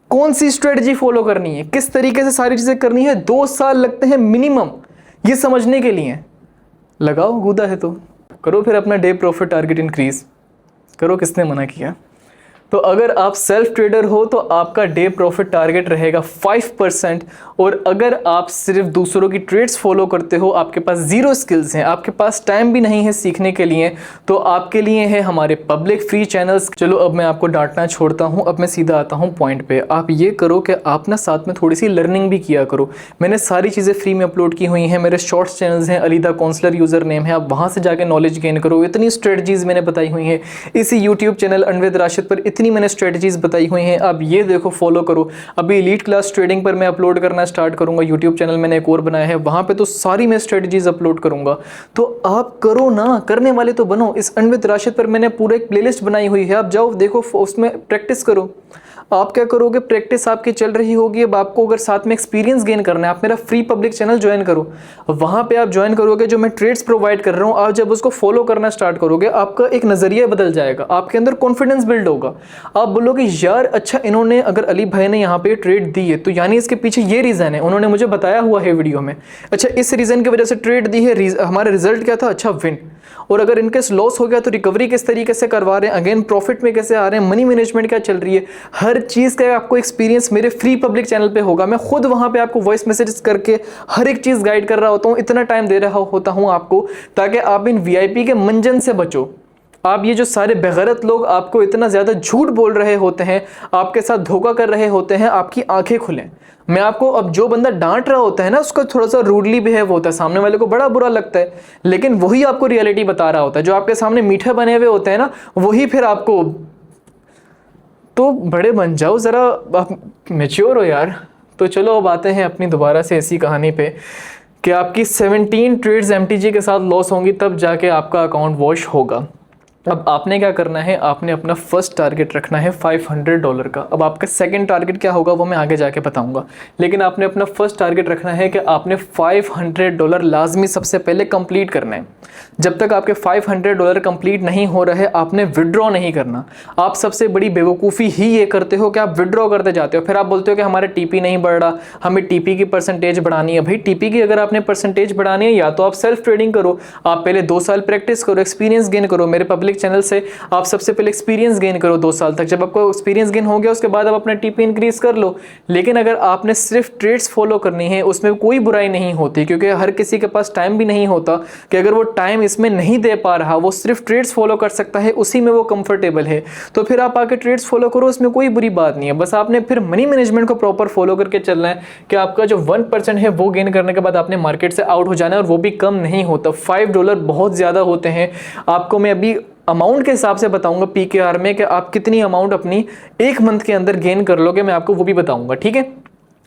[SPEAKER 1] कौन सी स्ट्रेटजी फॉलो करनी है, किस तरीके से सारी चीजें करनी है। 2 साल लगते हैं मिनिमम ये समझने के लिए। लगाओ, गुदा है तो करो, फिर अपना डे प्रॉफिट टारगेट इंक्रीज करो, किसने मना किया। तो अगर आप सेल्फ ट्रेडर हो तो आपका डे प्रॉफिट टारगेट रहेगा 5%। और अगर आप सिर्फ दूसरों की ट्रेड्स फॉलो करते हो, आपके पास ज़ीरो स्किल्स हैं, आपके पास टाइम भी नहीं है सीखने के लिए, तो आपके लिए है हमारे पब्लिक फ्री चैनल्स। चलो अब मैं आपको डांटना छोड़ता हूँ, अब मैं सीधा आता हूँ पॉइंट पे। आप ये करो कि आप ना साथ में थोड़ी सी लर्निंग भी किया करो। मैंने सारी चीज़ें फ्री में अपलोड की हुई हैं, मेरे शॉर्ट्स चैनल्स हैं, अलीदा काउंसलर यूज़र नेम है, आप वहाँ से जाकर नॉलेज गेन करो। इतनी स्ट्रेटजीज़ मैंने बताई हुई हैं इसी यूट्यूब चैनल अनवेद राशिद पर, इतनी मैंने स्ट्रेटजीज बताई हुई हैं, आप ये देखो, फॉलो करो। अभी एलीट क्लास ट्रेडिंग पर मैं अपलोड करना स्टार्ट करूंगा, यूट्यूब चैनल मैंने एक और बनाया है, वहां पे तो सारी मैं स्ट्रेटजीज अपलोड करूंगा। तो आप करो ना, करने वाले तो बनो। इस अनवेद राशिद पर मैंने पूरा एक प्लेलिस्ट बनाई हुई है, आप जाओ देखो, उसमें प्रैक्टिस करो। आप क्या करोगे, प्रैक्टिस आपकी चल रही होगी। अब आपको अगर साथ में एक्सपीरियंस गेन करना है, आप मेरा फ्री पब्लिक चैनल ज्वाइन करो। वहाँ पे आप ज्वाइन करोगे, जो मैं ट्रेड्स प्रोवाइड कर रहा हूँ, आप जब उसको फॉलो करना स्टार्ट करोगे, आपका एक नज़रिया बदल जाएगा, आपके अंदर कॉन्फिडेंस बिल्ड होगा। आप बोलोगे यार अच्छा, इन्होंने, अगर अली भाई ने यहाँ पे ट्रेड दी है तो यानी इसके पीछे ये रीज़न है, उन्होंने मुझे बताया हुआ है वीडियो में। अच्छा, इस रीज़न की वजह से ट्रेड दी है, हमारा रिजल्ट क्या था, अच्छा विन। और अगर इनकेस लॉस हो गया तो रिकवरी किस तरीके से करवा रहे हैं, अगेन प्रॉफिट में कैसे आ रहे हैं, मनी मैनेजमेंट क्या चल रही है, हर चीज़ का आपको एक्सपीरियंस मेरे फ्री पब्लिक चैनल पे होगा। मैं खुद वहाँ पे आपको वॉइस मैसेजेस करके हर एक चीज़ गाइड कर रहा होता हूँ, इतना टाइम दे रहा होता हूँ आपको, ताकि आप इन VIP के मंजन से बचो। आप ये जो सारे बेगैरत लोग आपको इतना ज़्यादा झूठ बोल रहे होते हैं, आपके साथ धोखा कर रहे होते हैं, आपकी आंखें खुलें। मैं आपको, अब जो बंदा डांट रहा होता है ना, उसका थोड़ा सा रूडली बिहेव होता है, सामने वाले को बड़ा बुरा लगता है, लेकिन वही आपको रियलिटी बता रहा होता है। जो आपके सामने मीठे बने हुए होते हैं ना, वही फिर आपको, तो बड़े बन जाओ ज़रा, आप मैच्योर हो यार। तो चलो अब आते हैं अपनी दोबारा से ऐसी कहानी पे कि आपकी 17 ट्रेड्स MTG के साथ लॉस होंगी, तब जाके आपका अकाउंट वॉश होगा। अब आपने क्या करना है, आपने अपना फर्स्ट टारगेट रखना है $500 का। अब आपका सेकंड टारगेट क्या होगा वो मैं आगे जाके बताऊंगा, लेकिन आपने अपना फर्स्ट टारगेट रखना है कि आपने $500 लाजमी सबसे पहले कंप्लीट करना है। जब तक आपके $500 कंप्लीट नहीं हो रहे आपने विड्रॉ नहीं करना। आप सबसे बड़ी बेवकूफ़ी ही ये करते हो कि आप विड्रॉ करते जाते हो, फिर आप बोलते हो कि हमारा टीपी नहीं बढ़ रहा, हमें टीपी की परसेंटेज बढ़ानी है। भाई टीपी की अगर आपने परसेंटेज बढ़ानी है या तो आप सेल्फ ट्रेडिंग करो, आप पहले 2 साल प्रैक्टिस करो, एक्सपीरियंस गेन करो। मेरे पब्लिक चैनल से आप सबसे पहले एक्सपीरियंस गेन करो 2 साल तक। जब आपको एक्सपीरियंस गेन हो गया उसके बाद आप अपना टीपी इंक्रीज कर लो। लेकिन अगर आपने सिर्फ ट्रेड्स फॉलो करनी है उसमें कोई बुराई नहीं होती, क्योंकि हर किसी के पास टाइम भी नहीं होता कि अगर वो टाइम इसमें नहीं दे पा रहा, वो सिर्फ ट्रेड्स फॉलो कर सकता है, उसी में वो कंफर्टेबल है, तो फिर आप आके ट्रेड्स फॉलो करो, उसमें कोई बुरी बात नहीं है। बस आपने फिर मनी मैनेजमेंट को प्रॉपर फॉलो करके चलना है कि आपका जो 1% है वो गेन करने के बाद आपने मार्केट से आउट हो जाना है, और वो भी कम नहीं होता। $5 बहुत ज़्यादा होते हैं। आपको मैं अभी अमाउंट के हिसाब से बताऊंगा PKR में कि आप कितनी अमाउंट अपनी 1 मंथ के अंदर गेन कर लोगे, मैं आपको वो भी बताऊंगा, ठीक है।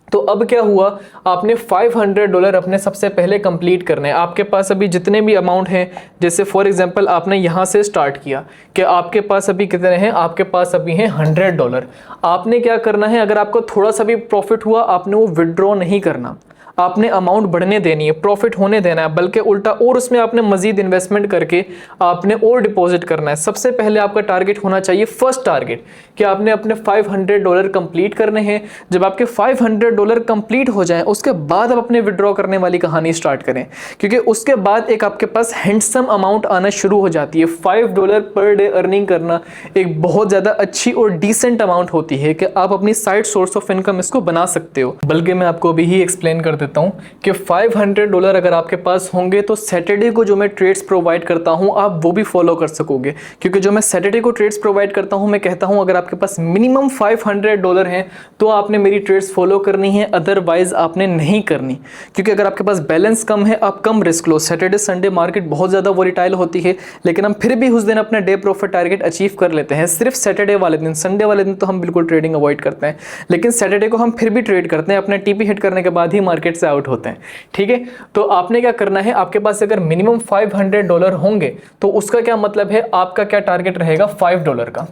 [SPEAKER 1] तो अब क्या हुआ, आपने $500 अपने सबसे पहले कंप्लीट करने हैं। आपके पास अभी जितने भी अमाउंट हैं, जैसे फॉर एग्जांपल आपने यहाँ से स्टार्ट किया कि आपके पास अभी कितने हैं, आपके पास अभी हैं $100। आपने क्या करना है, अगर आपको थोड़ा सा भी प्रॉफिट हुआ आपने वो विड्रॉ नहीं करना, आपने अमाउंट बढ़ने देनी है, प्रॉफिट होने देना है, बल्कि उल्टा और उसमें आपने मजीद इन्वेस्टमेंट करके आपने और डिपॉजिट करना है। सबसे पहले आपका टारगेट होना चाहिए फर्स्ट टारगेट कि आपने अपने $500 कंप्लीट करने हैं। जब आपके $500 कंप्लीट हो जाएं उसके बाद आप अपने विड्रॉ करने वाली कहानी स्टार्ट करें, क्योंकि उसके बाद एक आपके पास हैंडसम अमाउंट आना शुरू हो जाती है। $5 पर डे अर्निंग करना एक बहुत ज़्यादा अच्छी और डिसेंट अमाउंट होती है कि आप अपनी साइड सोर्स ऑफ इनकम इसको बना सकते हो। बल्कि मैं आपको अभी ही एक्सप्लेन कर देता हूं कि $500 अगर आपके पास होंगे तो सैटरडे को जो मैं ट्रेड्स प्रोवाइड करता हूं आप वो भी फॉलो कर सकोगे, क्योंकि जो मैं सैटरडे को ट्रेड्स प्रोवाइड करता हूं मैं कहता हूं अगर आपके पास मिनिमम $500 हैं तो आपने मेरी ट्रेड्स फॉलो करनी है, अदरवाइज आपने नहीं करनी। क्योंकि अगर आपके पास बैलेंस कम है आप कम रिस्क लो। सैटरडे संडे मार्केट बहुत ज़्यादा वोलेटाइल होती है, लेकिन हम फिर भी उस दिन अपना डे प्रॉफिट टारगेट अचीव कर लेते हैं। सिर्फ सैटरडे वाले दिन, संडे वाले दिन तो हम बिल्कुल ट्रेडिंग अवॉइड करते हैं, लेकिन सैटरडे को हम फिर भी ट्रेड करते हैं, अपना टीपी हिट करने के बाद ही मार्केट से आउट होते हैं, ठीक है। तो आपने क्या करना है, आपके पास अगर मिनिमम $500 होंगे तो उसका क्या मतलब है, आपका क्या टारगेट रहेगा $5 का।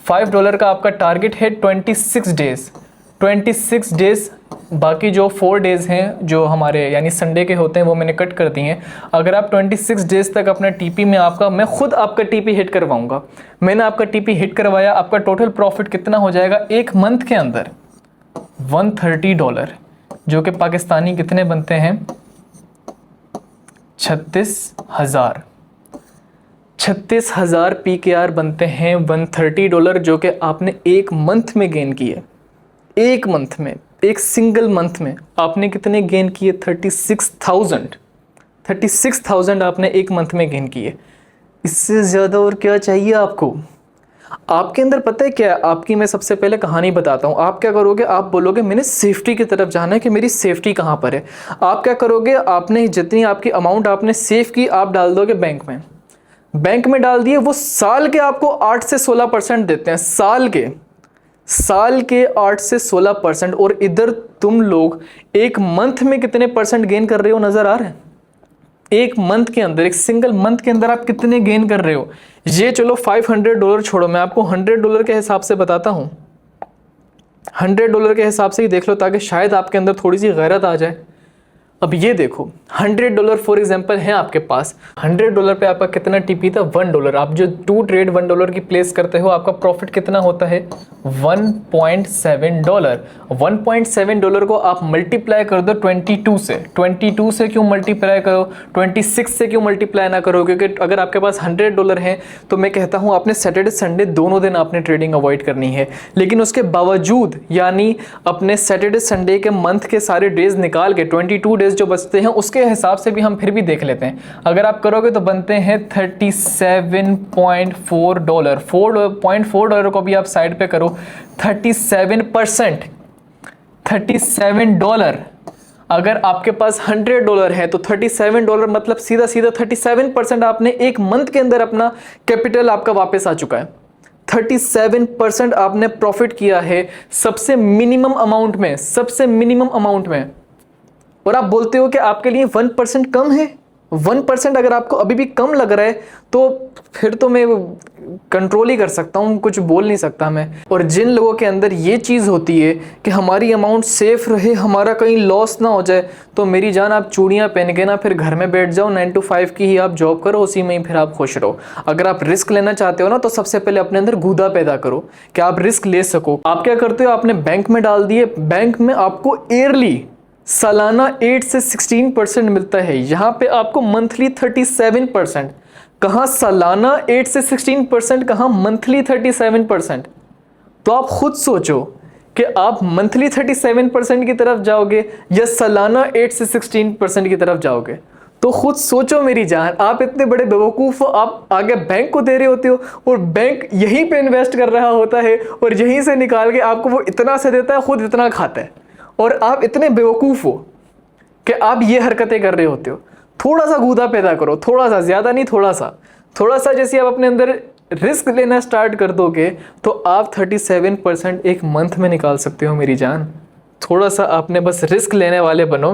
[SPEAKER 1] $5 का आपका टारगेट है 26 डेज। 26 डेज, बाकी जो 4 डेज हैं जो हमारे यानी संडे के होते हैं वो मैंने कट कर दिए हैं। अगर आप 26 डेज तक अपना टीपी में मैं खुद आपका टीपी हिट करवाऊंगा, मैंने आपका टीपी हिट करवाया, आपका टोटल प्रॉफिट कितना हो जाएगा एक मंथ के अंदर $130, जो कि पाकिस्तानी कितने बनते हैं 36,000। 36,000 PKR बनते हैं $130, जो कि आपने एक मंथ में गेन किए। एक मंथ में, एक सिंगल मंथ में आपने कितने गेन किए, 36,000 आपने एक मंथ में गेन किए। इससे ज़्यादा और क्या चाहिए आपको। आपके अंदर पता है क्या, आपकी मैं सबसे पहले कहानी बताता हूँ। आप क्या करोगे, आप बोलोगे मैंने सेफ्टी की तरफ जाना है कि मेरी सेफ्टी कहाँ पर है। आप क्या करोगे, आपने जितनी आपकी अमाउंट आपने सेव की आप डाल दोगे बैंक में। बैंक में डाल दिए, वो साल के आपको 8 से 16% देते हैं, साल के 8 से 16%। और इधर तुम लोग एक मंथ में कितने परसेंट गेन कर रहे हो, नजर आ रहा है। एक मंथ के अंदर, एक सिंगल मंथ के अंदर आप कितने गेन कर रहे हो। ये चलो $500 छोड़ो, मैं आपको $100 के हिसाब से बताता हूं। $100 के हिसाब से ही देख लो ताकि शायद आपके अंदर थोड़ी सी गैरत आ जाए। अब ये देखो $100 फॉर एग्जांपल है आपके पास, $100 पे आपका कितना टीपी था, $1। आप जो 2 ट्रेड $1 की प्लेस करते हो आपका प्रॉफिट कितना होता है $1.7। $1.7 को आप मल्टीप्लाई कर दो 22 से। 22 से क्यों मल्टीप्लाई करो, 26 से क्यों मल्टीप्लाई ना करो, क्योंकि अगर आपके पास $100 है तो मैं कहता हूँ आपने सैटरडे संडे दोनों दिन आपने ट्रेडिंग अवॉइड करनी है। लेकिन उसके बावजूद यानी अपने सैटरडे संडे के मंथ के सारे डेज निकाल के 22 डेज जो बचते हैं उसके हिसाब से भी हम फिर भी देख लेते हैं। अगर आप करोगे तो बनते हैं $37.4। $4.4 को भी आप साइड पे करो, 37%, $37। अगर आपके पास $100 है तो $37 मतलब सीधा सीधा 37% आपने एक मंथ के अंदर अपना कैपिटल आपका वापस आ चुका है। 37% आपने प्रॉफिट किया है सबसे मिनिमम अमाउंट में। और आप बोलते हो कि आपके लिए 1% कम है। 1% अगर आपको अभी भी कम लग रहा है तो फिर तो मैं कंट्रोल ही कर सकता हूँ, कुछ बोल नहीं सकता मैं। और जिन लोगों के अंदर ये चीज़ होती है कि हमारी अमाउंट सेफ रहे, हमारा कहीं लॉस ना हो जाए, तो मेरी जान आप चूड़ियाँ पहन के ना फिर घर में बैठ जाओ, 9 to 5 की ही आप जॉब करो, उसी में ही फिर आप खुश रहो। अगर आप रिस्क लेना चाहते हो ना तो सबसे पहले अपने अंदर गूदा पैदा करो कि आप रिस्क ले सको। आप क्या करते हो, आपने बैंक में डाल दिए, बैंक में आपको ईयरली सालाना 8 से 16% मिलता है, यहाँ पे आपको मंथली 37%। कहाँ सालाना 8 से 16%, कहाँ मंथली 37%। तो आप खुद सोचो कि आप मंथली 37% की तरफ जाओगे या सालाना 8 से 16% की तरफ जाओगे। तो खुद सोचो मेरी जान, आप इतने बड़े बेवकूफ़ हो, आप आगे बैंक को दे रहे होते हो और बैंक यहीं पे इन्वेस्ट कर रहा होता है और यहीं से निकाल के आपको वो इतना से देता है, खुद इतना खाता है, और आप इतने बेवकूफ़ हो कि आप ये हरकतें कर रहे होते हो। थोड़ा सा गूदा पैदा करो, थोड़ा सा, ज़्यादा नहीं, थोड़ा सा जैसे आप अपने अंदर रिस्क लेना स्टार्ट कर दोगे तो आप 37% एक मंथ में निकाल सकते हो मेरी जान। थोड़ा सा आपने बस रिस्क लेने वाले बनो।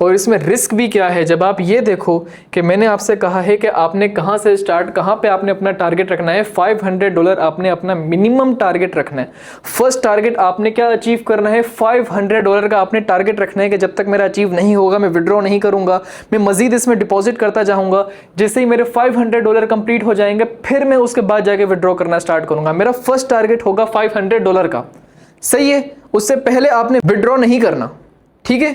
[SPEAKER 1] और इसमें रिस्क भी क्या है, जब आप ये देखो कि मैंने आपसे कहा है कि आपने कहाँ से स्टार्ट, कहाँ पे आपने अपना टारगेट रखना है। $500 आपने अपना मिनिमम टारगेट रखना है। फर्स्ट टारगेट आपने क्या अचीव करना है, $500 का आपने टारगेट रखना है कि जब तक मेरा अचीव नहीं होगा मैं विड्रॉ नहीं करूँगा, मैं मजीद इसमें डिपॉजिट करता जाऊँगा। जैसे ही मेरे $500 कंप्लीट हो जाएंगे फिर मैं उसके बाद जाके विड्रॉ करना स्टार्ट करूँगा। मेरा फर्स्ट टारगेट होगा $500 का, सही है। उससे पहले आपने विड्रॉ नहीं करना, ठीक है।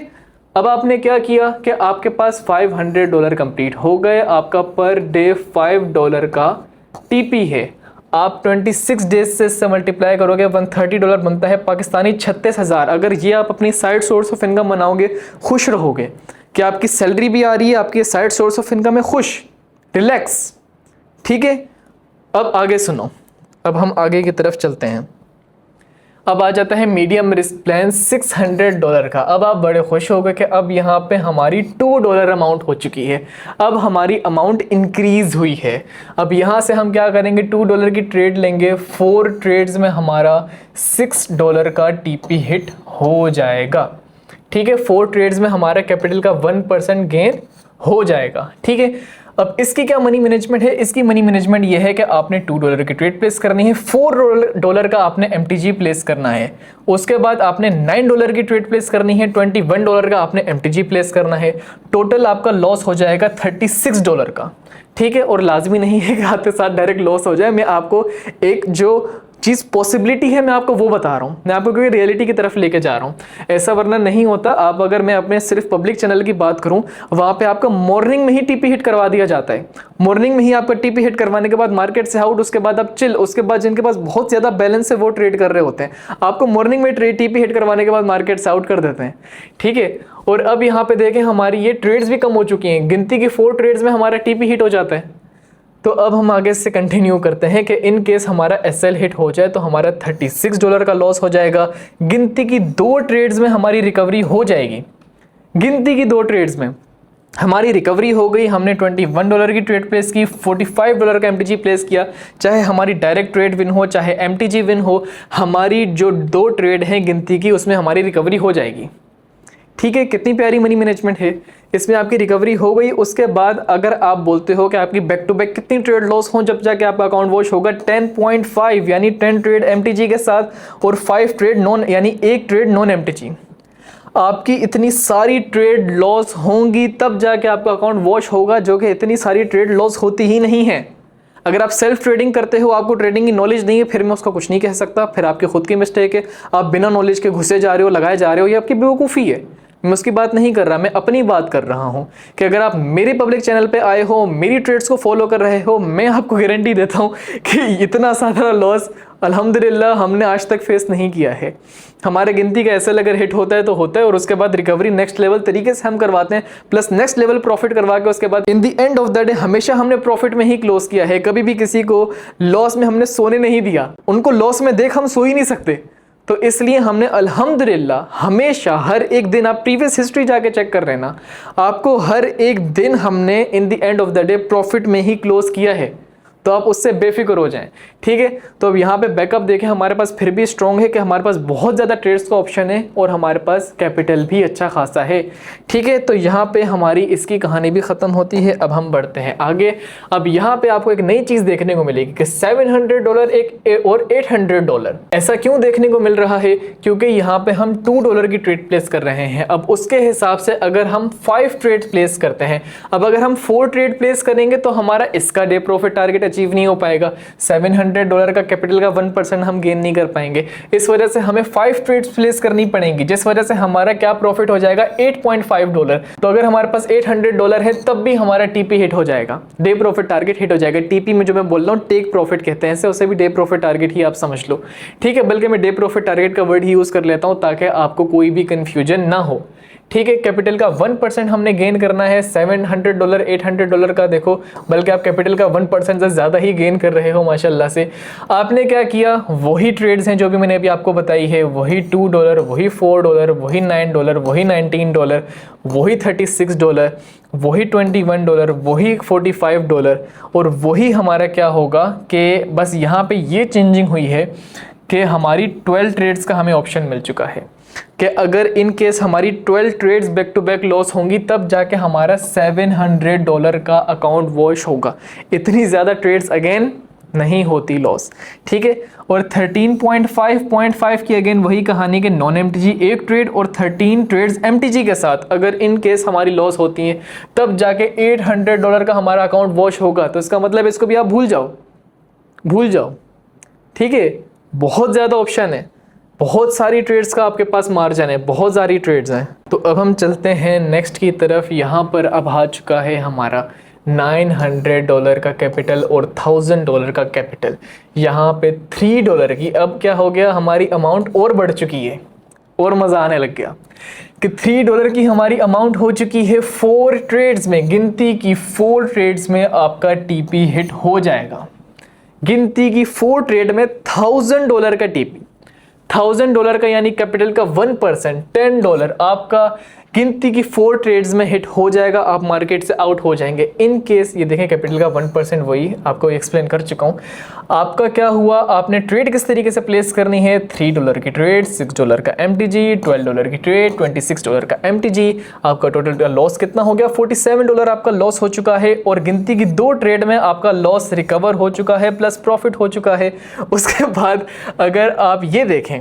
[SPEAKER 1] अब आपने क्या किया कि आपके पास $500 कंप्लीट हो गए, आपका पर डे $5 का टीपी है। आप 26 डेज से इससे मल्टीप्लाई करोगे, $130 बनता है पाकिस्तानी 36,000। अगर ये आप अपनी साइड सोर्स ऑफ इनकम बनाओगे, खुश रहोगे कि आपकी सैलरी भी आ रही है, आपकी साइड सोर्स ऑफ इनकम है, खुश, रिलैक्स, ठीक है। अब आगे सुनो, अब हम आगे की तरफ चलते हैं। अब आ जाता है मीडियम रिस्क प्लान $600 का। अब आप बड़े खुश हो गए कि अब यहाँ पे हमारी $2 अमाउंट हो चुकी है, अब हमारी अमाउंट इंक्रीज़ हुई है। अब यहाँ से हम क्या करेंगे, $2 की ट्रेड लेंगे, 4 ट्रेड्स में हमारा $6 का टीपी हिट हो जाएगा, ठीक है। 4 ट्रेड्स में हमारा कैपिटल का 1% गेन हो जाएगा, ठीक है। अब इसकी क्या मनी मैनेजमेंट है, इसकी मनी मैनेजमेंट ये है कि आपने $2 की ट्रेड प्लेस करनी है, $4 का आपने MTG प्लेस करना है, उसके बाद आपने $9 की ट्रेड प्लेस करनी है, $21 का आपने MTG प्लेस करना है। टोटल आपका लॉस हो जाएगा $36 का, ठीक है। और लाजमी नहीं है कि आते साथ डायरेक्ट लॉस हो जाए, मैं आपको एक जो चीज़ पॉसिबिलिटी है मैं आपको वो बता रहा हूँ, मैं आपको क्योंकि रियलिटी की तरफ लेके जा रहा हूँ, ऐसा वरना नहीं होता। आप अगर मैं अपने सिर्फ पब्लिक चैनल की बात करूँ, वहाँ पे आपका मॉर्निंग में ही टीपी हिट करवा दिया जाता है। मॉर्निंग में ही आपका टीपी हिट करवाने के बाद मार्केट से आउट, उसके बाद आप चिल, उसके बाद जिनके पास बहुत ज़्यादा बैलेंस है वो ट्रेड कर रहे होते हैं, आपको मॉर्निंग में टीपी हिट करवाने के बाद मार्केट से आउट कर देते हैं, ठीक है। और अब यहाँ पे देखें हमारी ये ट्रेड्स भी कम हो चुकी हैं, गिनती की 4 ट्रेड्स में हमारा टीपी हिट हो जाता है। तो अब हम आगे से कंटिन्यू करते हैं कि इन केस हमारा SL हिट हो जाए तो हमारा $36 का लॉस हो जाएगा। गिनती की 2 ट्रेड्स में हमारी रिकवरी हो जाएगी, गिनती की 2 ट्रेड्स में हमारी रिकवरी हो गई। हमने $21 की ट्रेड प्लेस की, $45 का MTG प्लेस किया, चाहे हमारी डायरेक्ट ट्रेड विन हो चाहे MTG विन हो, हमारी जो 2 ट्रेड हैं गिनती की उसमें हमारी रिकवरी हो जाएगी, ठीक है। कितनी प्यारी मनी मैनेजमेंट है, इसमें आपकी रिकवरी हो गई। उसके बाद अगर आप बोलते हो कि आपकी बैक टू बैक कितनी ट्रेड लॉस हो जब जाके आपका अकाउंट वॉश होगा, 10.5 यानी 10 ट्रेड MTG के साथ और 5 ट्रेड नॉन, यानी 1 ट्रेड नॉन MTG। आपकी इतनी सारी ट्रेड लॉस होंगी तब जाके आपका अकाउंट वॉश होगा, जो कि इतनी सारी ट्रेड लॉस होती ही नहीं है। अगर आप सेल्फ ट्रेडिंग करते हो, आपको ट्रेडिंग की नॉलेज नहीं है, फिर मैं उसका कुछ नहीं कह सकता, फिर आपकी खुद की मिस्टेक है। आप बिना नॉलेज के घुसे जा रहे हो, लगाए जा रहे हो, ये आपकी बेवकूफ़ी है। मैं उसकी बात नहीं कर रहा, मैं अपनी बात कर रहा हूं कि अगर आप मेरे पब्लिक चैनल पे आए हो, मेरी ट्रेड्स को फॉलो कर रहे हो, मैं आपको गारंटी देता हूं कि इतना सारा लॉस अल्हम्दुलिल्लाह हमने आज तक फेस नहीं किया है। हमारे गिनती का SL अगर हिट होता है तो होता है, और उसके बाद रिकवरी नेक्स्ट लेवल तरीके से हम करवाते हैं, प्लस नेक्स्ट लेवल प्रॉफिट करवा के उसके बाद in the end of the day हमेशा हमने प्रॉफिट में ही क्लोज किया है। कभी भी किसी को लॉस में हमने सोने नहीं दिया, उनको लॉस में देख हम सो ही नहीं सकते। तो इसलिए हमने अल्हम्दुलिल्लाह हमेशा हर एक दिन, आप प्रीवियस हिस्ट्री जाके चेक कर लेना, आपको हर एक दिन हमने in the end of the day profit में ही क्लोज किया है। तो आप उससे बेफिक्र हो जाएं। ठीक है, तो अब यहाँ पे बैकअप देखें, हमारे पास फिर भी स्ट्रॉन्ग है कि हमारे पास बहुत ज़्यादा ट्रेड्स का ऑप्शन है और हमारे पास कैपिटल भी अच्छा खासा है। ठीक है, तो यहाँ पे हमारी इसकी कहानी भी ख़त्म होती है। अब हम बढ़ते हैं आगे। अब यहाँ पे आपको एक नई चीज़ देखने को मिलेगी कि $700 एक और $800। ऐसा क्यों देखने को मिल रहा है? क्योंकि यहाँ पे हम $2 की ट्रेड प्लेस कर रहे हैं। अब उसके हिसाब से अगर हम 5 ट्रेड प्लेस करते हैं, अब अगर हम 4 ट्रेड प्लेस करेंगे तो हमारा इसका डे प्रॉफिट टारगेट अचीव नहीं हो पाएगा। $700 का कैपिटल का 1% हम गेन नहीं कर पाएंगे। इस वजह से हमें 5 ट्रेड्स प्लेस करनी पड़ेंगी, जिस वजह से हमारा क्या प्रॉफिट हो जाएगा $8.5। तो अगर हमारे पास $800 है तब भी हमारा टीपी हिट हो जाएगा, डे प्रॉफिट टारगेट हिट हो जाएगा। टीपी में जो मैं बोल रहा हूँ टेक प्रॉफिट कहते हैं इसे, उसे भी डे प्रॉफिट टारगेट ही आप समझ लो। ठीक है, बल्कि मैं डे प्रॉफिट टारगेट का वर्ड ही यूज कर लेता हूँ ताकि आपको कोई भी कंफ्यूजन ना हो। ठीक है, कैपिटल का 1% हमने गेन करना है। $700 $800 का देखो, बल्कि आप कैपिटल का 1% से ज़्यादा ही गेन कर रहे हो माशाल्लाह से। आपने क्या किया, वही ट्रेड्स हैं जो भी मैंने अभी आपको बताई है, वही $2, वही $4, वही $9, वही $19, वही $36, वही $21, वही $45 और वही हमारा क्या होगा कि बस यहाँ पे ये चेंजिंग हुई है कि हमारी 12 ट्रेड्स का हमें ऑप्शन मिल चुका है कि अगर इन केस हमारी 12 trades back to back loss होंगी तब जाके हमारा $700 का अकाउंट वॉश होगा। इतनी ज़्यादा ट्रेड्स अगेन नहीं होती लॉस। ठीक है, और 13.5 की अगेन वही कहानी के नॉन एमटीजी एक ट्रेड और 13 ट्रेड्स एमटीजी के साथ अगर इन केस हमारी लॉस होती हैं तब जाके $800 का हमारा अकाउंट वॉश होगा। तो इसका मतलब इसको भी आप भूल जाओ। ठीक है, बहुत ज़्यादा ऑप्शन है, बहुत सारी ट्रेड्स का आपके पास मार्जिन है, बहुत सारी ट्रेड्स हैं। तो अब हम चलते हैं नेक्स्ट की तरफ। यहाँ पर अब आ चुका है हमारा $900 का कैपिटल और $1000 का कैपिटल। यहाँ पे $3 की अब क्या हो गया, हमारी अमाउंट और बढ़ चुकी है और मज़ा आने लग गया कि $3 की हमारी अमाउंट हो चुकी है 4 ट्रेड्स में। गिनती की 4 ट्रेड्स में आपका टीपी हिट हो जाएगा। गिनती की 4 ट्रेड में $1000 का टीपी, $1000 का यानी कैपिटल का 1% $10 आपका गिनती की 4 ट्रेड्स में हिट हो जाएगा। आप मार्केट से आउट हो जाएंगे इन केस। ये देखें कैपिटल का 1% वही आपको एक्सप्लेन कर चुका हूँ। आपका क्या हुआ, आपने ट्रेड किस तरीके से प्लेस करनी है, $3 की ट्रेड, $6 का एमटीजी, $12 की ट्रेड, $26 का एमटीजी। आपका टोटल लॉस कितना हो गया, $47 आपका लॉस हो चुका है और गिनती की 2 ट्रेड में आपका लॉस रिकवर हो चुका है प्लस प्रॉफिट हो चुका है। उसके बाद अगर आप ये देखें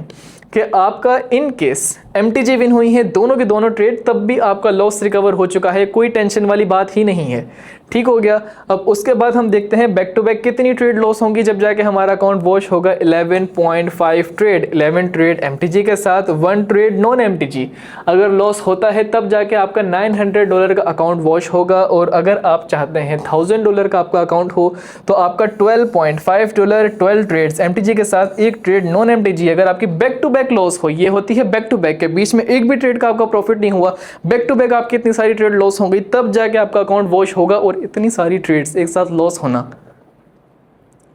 [SPEAKER 1] कि आपका इन केस एमटीजी विन हुई है दोनों की दोनों ट्रेड, तब भी आपका लॉस रिकवर हो चुका है, कोई टेंशन वाली बात ही नहीं है। ठीक हो गया। अब उसके बाद हम देखते हैं बैक टू बैक कितनी ट्रेड लॉस होंगी जब जाके हमारा अकाउंट वॉश होगा। 11.5 ट्रेड, 11 ट्रेड एमटीजी के साथ 1 ट्रेड नॉन एमटीजी। अगर लॉस होता है तब जाके आपका $900 का अकाउंट वॉश होगा। और अगर आप चाहते हैं $1000 का आपका अकाउंट हो तो आपका $12.5, 12 ट्रेड्स एमटीजी के साथ 1 ट्रेड नॉन एमटीजी। अगर आपकी बैक टू बैक लॉस हो, ये होती है बैक टू बैक के बीच में एक भी ट्रेड का आपका प्रॉफिट नहीं हुआ, बैक टू बैक आपकी इतनी सारी ट्रेड लॉस हो गई, तब जाके आपका अकाउंट वॉश होगा। और इतनी सारी ट्रेड्स एक साथ लॉस होना,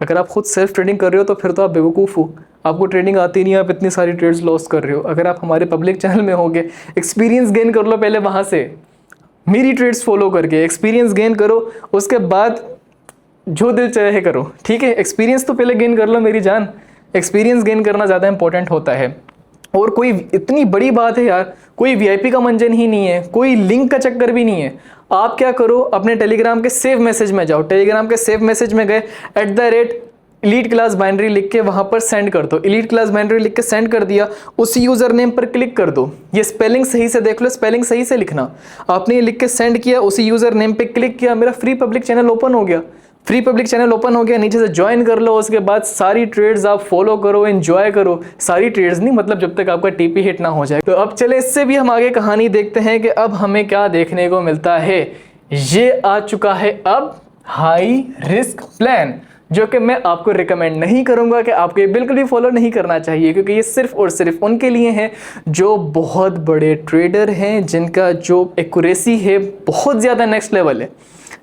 [SPEAKER 1] अगर आप खुद सेल्फ ट्रेडिंग कर रहे हो तो फिर तो आप बेवकूफ़ हो, आपको ट्रेडिंग आती नहीं, आप इतनी सारी ट्रेड्स लॉस कर रहे हो। अगर आप हमारे पब्लिक चैनल में होगे, एक्सपीरियंस गेन कर लो पहले, वहाँ से मेरी ट्रेड्स फॉलो करके एक्सपीरियंस गेन करो, उसके बाद जो दिल चाहे करो। ठीक है, एक्सपीरियंस तो पहले गेन कर लो मेरी जान, एक्सपीरियंस गेन करना ज़्यादा इंपॉर्टेंट होता है। और कोई इतनी बड़ी बात है यार, कोई वीआईपी का मंजन ही नहीं है, कोई लिंक का चक्कर भी नहीं है। आप क्या करो, अपने टेलीग्राम के सेव मैसेज में जाओ, टेलीग्राम के सेव मैसेज में गए @elite क्लास बाइनरी लिख के वहाँ पर सेंड कर दो। elite क्लास बाइनरी लिख के सेंड कर दिया, उसी यूज़र नेम पर क्लिक कर दो। ये स्पेलिंग सही से देख लो, स्पेलिंग सही से लिखना। आपने ये लिख के सेंड किया, उसी यूज़र नेम पे क्लिक किया, मेरा फ्री पब्लिक चैनल ओपन हो गया। फ्री पब्लिक चैनल ओपन हो गया, नीचे से ज्वाइन कर लो। उसके बाद सारी ट्रेड्स आप फॉलो करो, एंजॉय करो। सारी ट्रेड्स नहीं, मतलब जब तक आपका टीपी हिट ना हो जाए। तो अब चले इससे भी हम आगे कहानी देखते हैं कि अब हमें क्या देखने को मिलता है। ये आ चुका है अब हाई रिस्क प्लान, जो कि मैं आपको रिकमेंड नहीं करूंगा कि आपको ये बिल्कुल भी फॉलो नहीं करना चाहिए, क्योंकि ये सिर्फ और सिर्फ उनके लिए है जो बहुत बड़े ट्रेडर हैं, जिनका जो एक्यूरेसी है बहुत ज़्यादा नेक्स्ट लेवल है।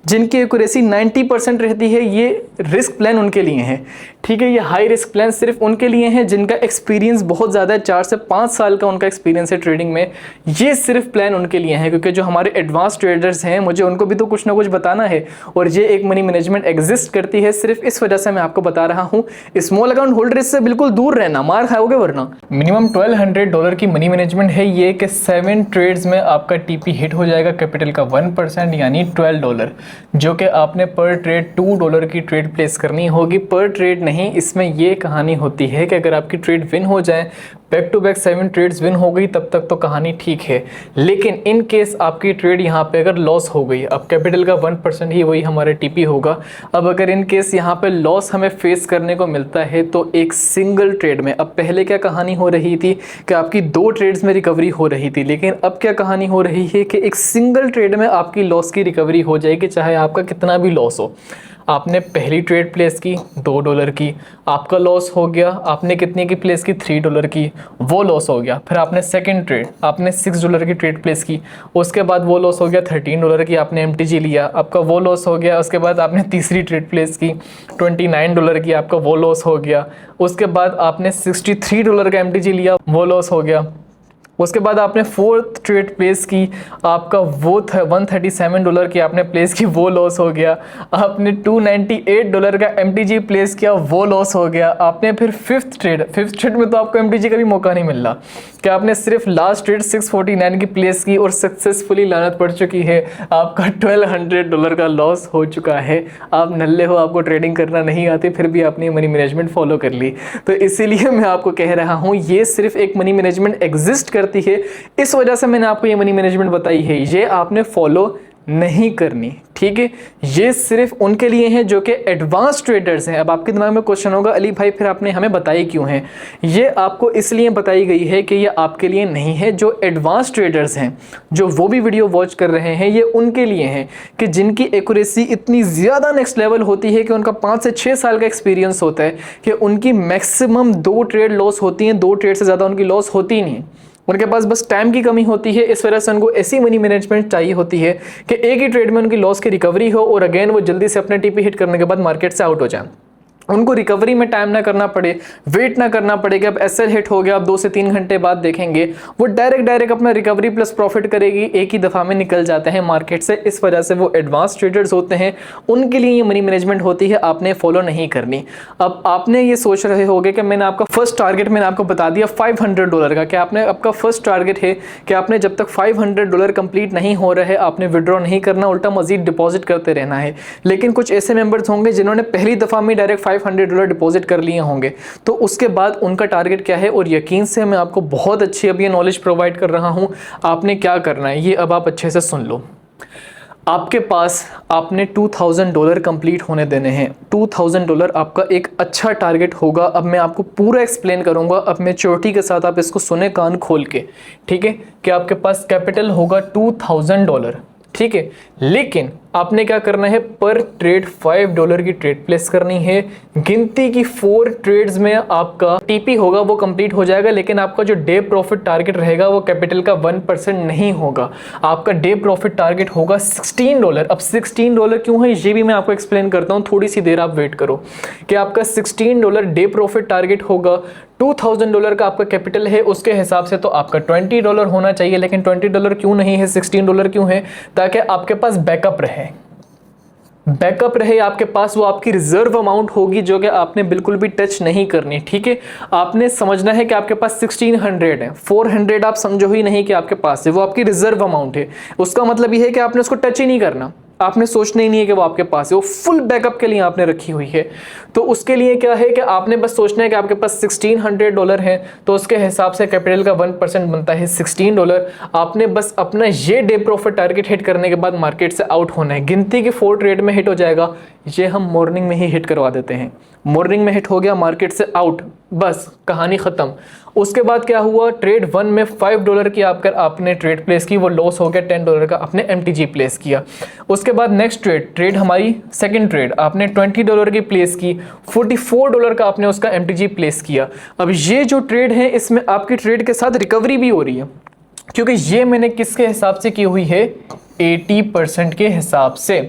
[SPEAKER 1] जिनकी एक्यूरेसी 90% रहती है, ये रिस्क प्लान उनके लिए है। ठीक है, ये हाई रिस्क प्लान सिर्फ उनके लिए हैं जिनका एक्सपीरियंस बहुत ज़्यादा है, 4 से 5 साल का उनका एक्सपीरियंस है ट्रेडिंग में। ये सिर्फ प्लान उनके लिए हैं, क्योंकि जो हमारे एडवांस ट्रेडर्स हैं, मुझे उनको भी तो कुछ ना कुछ बताना है, और ये एक मनी मैनेजमेंट एग्जिस्ट करती है, सिर्फ इस वजह से मैं आपको बता रहा हूँ। स्मॉल अकाउंट होल्डर्स से बिल्कुल दूर रहना, मार खाओगे वरना। मिनिमम $1200 की मनी मैनेजमेंट है ये कि 7 ट्रेड्स में आपका टीपी हिट हो जाएगा कैपिटल का 1% यानी $12, जो कि आपने पर ट्रेड $2 की ट्रेड प्लेस करनी होगी, पर ट्रेड नहीं। इसमें ये कहानी होती है कि अगर आपकी ट्रेड विन हो जाए, back to back 7 trades win हो गई, तब तक तो कहानी ठीक है। लेकिन इन केस आपकी ट्रेड यहाँ पे अगर लॉस हो गई, अब कैपिटल का 1% ही वही हमारा टीपी होगा। अब अगर इन केस यहाँ पे लॉस हमें फेस करने को मिलता है तो एक सिंगल ट्रेड में, अब पहले क्या कहानी हो रही थी कि आपकी 2 ट्रेड्स में रिकवरी हो रही थी, लेकिन अब क्या कहानी हो रही है कि एक सिंगल ट्रेड में आपकी लॉस की रिकवरी हो जाएगी, चाहे आपका कितना भी लॉस हो। आपने पहली ट्रेड प्लेस की $2 की, आपका लॉस हो गया, आपने कितने की प्लेस की $3 की, वो लॉस हो गया। फिर आपने सेकंड ट्रेड, आपने $6 की ट्रेड प्लेस की, उसके बाद वो लॉस हो गया, $13 की आपने MTG लिया, आपका वो लॉस हो गया। उसके बाद आपने तीसरी ट्रेड प्लेस की $29 की, आपका वो लॉस हो गया। उसके बाद आपने $63 का MTG लिया, वो लॉस हो गया। उसके बाद आपने 4th ट्रेड प्लेस की, आपका वो $137 की आपने प्लेस की, वो लॉस हो गया। आपने $298 का MTG प्लेस किया, वो लॉस हो गया। आपने फिर 5th ट्रेड में तो आपको MTG का भी मौका नहीं मिल रहा कि आपने सिर्फ लास्ट ट्रेड 649 की प्लेस की और सक्सेसफुली लानत पड़ चुकी है, आपका $1200 का लॉस हो चुका है। आप नल्ले हो, आपको ट्रेडिंग करना नहीं आती, फिर भी आपने मनी मैनेजमेंट फॉलो कर ली। तो इसीलिए मैं आपको कह रहा हूँ, ये सिर्फ एक मनी मैनेजमेंट एग्जिस्ट करती है, इस वजह से मैंने आपको ये मनी मैनेजमेंट बताई है। ये आपने फॉलो नहीं करनी, ठीक है। ये सिर्फ उनके लिए है जो कि एडवांस ट्रेडर्स हैं। अब आपके दिमाग में क्वेश्चन होगा, अली भाई फिर आपने हमें बताई क्यों है? ये आपको इसलिए बताई गई है कि ये आपके लिए नहीं है। जो एडवांस ट्रेडर्स हैं, जो वो भी वीडियो वॉच कर रहे हैं, ये उनके लिए हैं कि जिनकी एक्यूरेसी इतनी ज़्यादा नेक्स्ट लेवल होती है कि उनका 5 से 6 साल का एक्सपीरियंस होता है कि उनकी मैक्सिमम 2 ट्रेड लॉस होती हैं, 2 ट्रेड से ज़्यादा उनकी लॉस होती ही नहीं। उनके पास बस टाइम की कमी होती है, इस वजह से उनको ऐसी मनी मैनेजमेंट चाहिए होती है कि एक ही ट्रेड में उनकी लॉस की रिकवरी हो और अगेन वो जल्दी से अपने टीपी हिट करने के बाद मार्केट से आउट हो जाए। उनको रिकवरी में टाइम ना करना पड़े, वेट ना करना पड़े कि अब SL हिट हो गया, अब 2 से 3 घंटे बाद देखेंगे। वो डायरेक्ट अपना रिकवरी प्लस प्रॉफिट करेगी, एक ही दफ़ा में निकल जाते हैं मार्केट से। इस वजह से वो एडवांस ट्रेडर्स होते हैं, उनके लिए ये मनी मैनेजमेंट होती है, आपने फॉलो नहीं करनी। अब आपने ये सोच रहे होगे कि मैंने आपका फर्स्ट टारगेट मैंने आपको बता दिया $500 का, कि आपने आपका फर्स्ट टारगेट है कि आपने जब तक $500 कंप्लीट नहीं हो रहे आपने विड्रॉ नहीं करना, उल्टा मजीद डिपॉजिट करते रहना है। लेकिन कुछ ऐसे मेंबर्स होंगे जिन्होंने पहली दफ़ा में डायरेक्ट $500 डिपॉजिट कर लिए होंगे, तो उसके बाद उनका टारगेट क्या है? और यकीन से मैं आपको बहुत अच्छी अब ये नॉलेज प्रोवाइड कर रहा हूं, आपने क्या करना है ये अब आप अच्छे से सुन लो। आपके पास आपने $2000 कंप्लीट होने देने हैं। $2000 आपका एक अच्छा टारगेट होगा। अब मैं आपको पूरा एक्सप्लेन करूंगा, अब मैच्योरिटी के साथ आप इसको सुने कान खोल के, ठीक है। कि आपके पास कैपिटल होगा $2000, ठीक है। लेकिन आपने क्या करना है? पर ट्रेड $5 की ट्रेड प्लेस करनी है। गिनती की 4 ट्रेड्स में आपका टीपी होगा वो कंप्लीट हो जाएगा, लेकिन आपका जो डे प्रॉफिट टारगेट रहेगा वो कैपिटल का 1% नहीं होगा। आपका डे प्रॉफिट टारगेट होगा $16। अब $16 क्यों है ये भी मैं आपको एक्सप्लेन करता हूँ, थोड़ी सी देर आप वेट करो। कि आपका $16 डे प्रॉफिट टारगेट होगा, $2000 का आपका कैपिटल है, उसके हिसाब से तो आपका $20 होना चाहिए। लेकिन $20 क्यों नहीं है, $16 क्यों है? ताकि आपके पास बैकअप रहे, बैकअप रहे आपके पास। वो आपकी रिजर्व अमाउंट होगी जो कि आपने बिल्कुल भी टच नहीं करनी, ठीक है। आपने समझना है कि आपके पास 1600 है, 400 आप समझो ही नहीं कि आपके पास है, वो आपकी रिजर्व अमाउंट है। उसका मतलब ये है कि आपने उसको टच ही नहीं करना, आपने सोचना ही नहीं है कि वो आपके पास है, वो फुल बैकअप के लिए आपने रखी हुई है। तो उसके लिए क्या है कि आपने बस सोचना है कि आपके पास $1600 है, तो उसके हिसाब से कैपिटल का 1% बनता है $16। आपने बस अपना ये डे प्रॉफिट टारगेट हिट करने के बाद मार्केट से आउट होना है। गिनती के 4 ट्रेड में हिट हो जाएगा, ये हम मॉर्निंग में ही हिट करवा देते हैं। मॉर्निंग में हिट हो गया, मार्केट से आउट, बस कहानी ख़त्म। उसके बाद क्या हुआ? ट्रेड 1 में $5 की आपने ट्रेड प्लेस की, वो लॉस हो गया। $10 का आपने MTG प्लेस किया। उसके बाद नेक्स्ट ट्रेड हमारी सेकंड ट्रेड, आपने $20 की प्लेस की, $44 का आपने उसका MTG प्लेस किया। अब ये जो ट्रेड है इसमें आपकी ट्रेड के साथ रिकवरी भी हो रही है, क्योंकि ये मैंने किसके हिसाब से की हुई है? 80% के हिसाब से।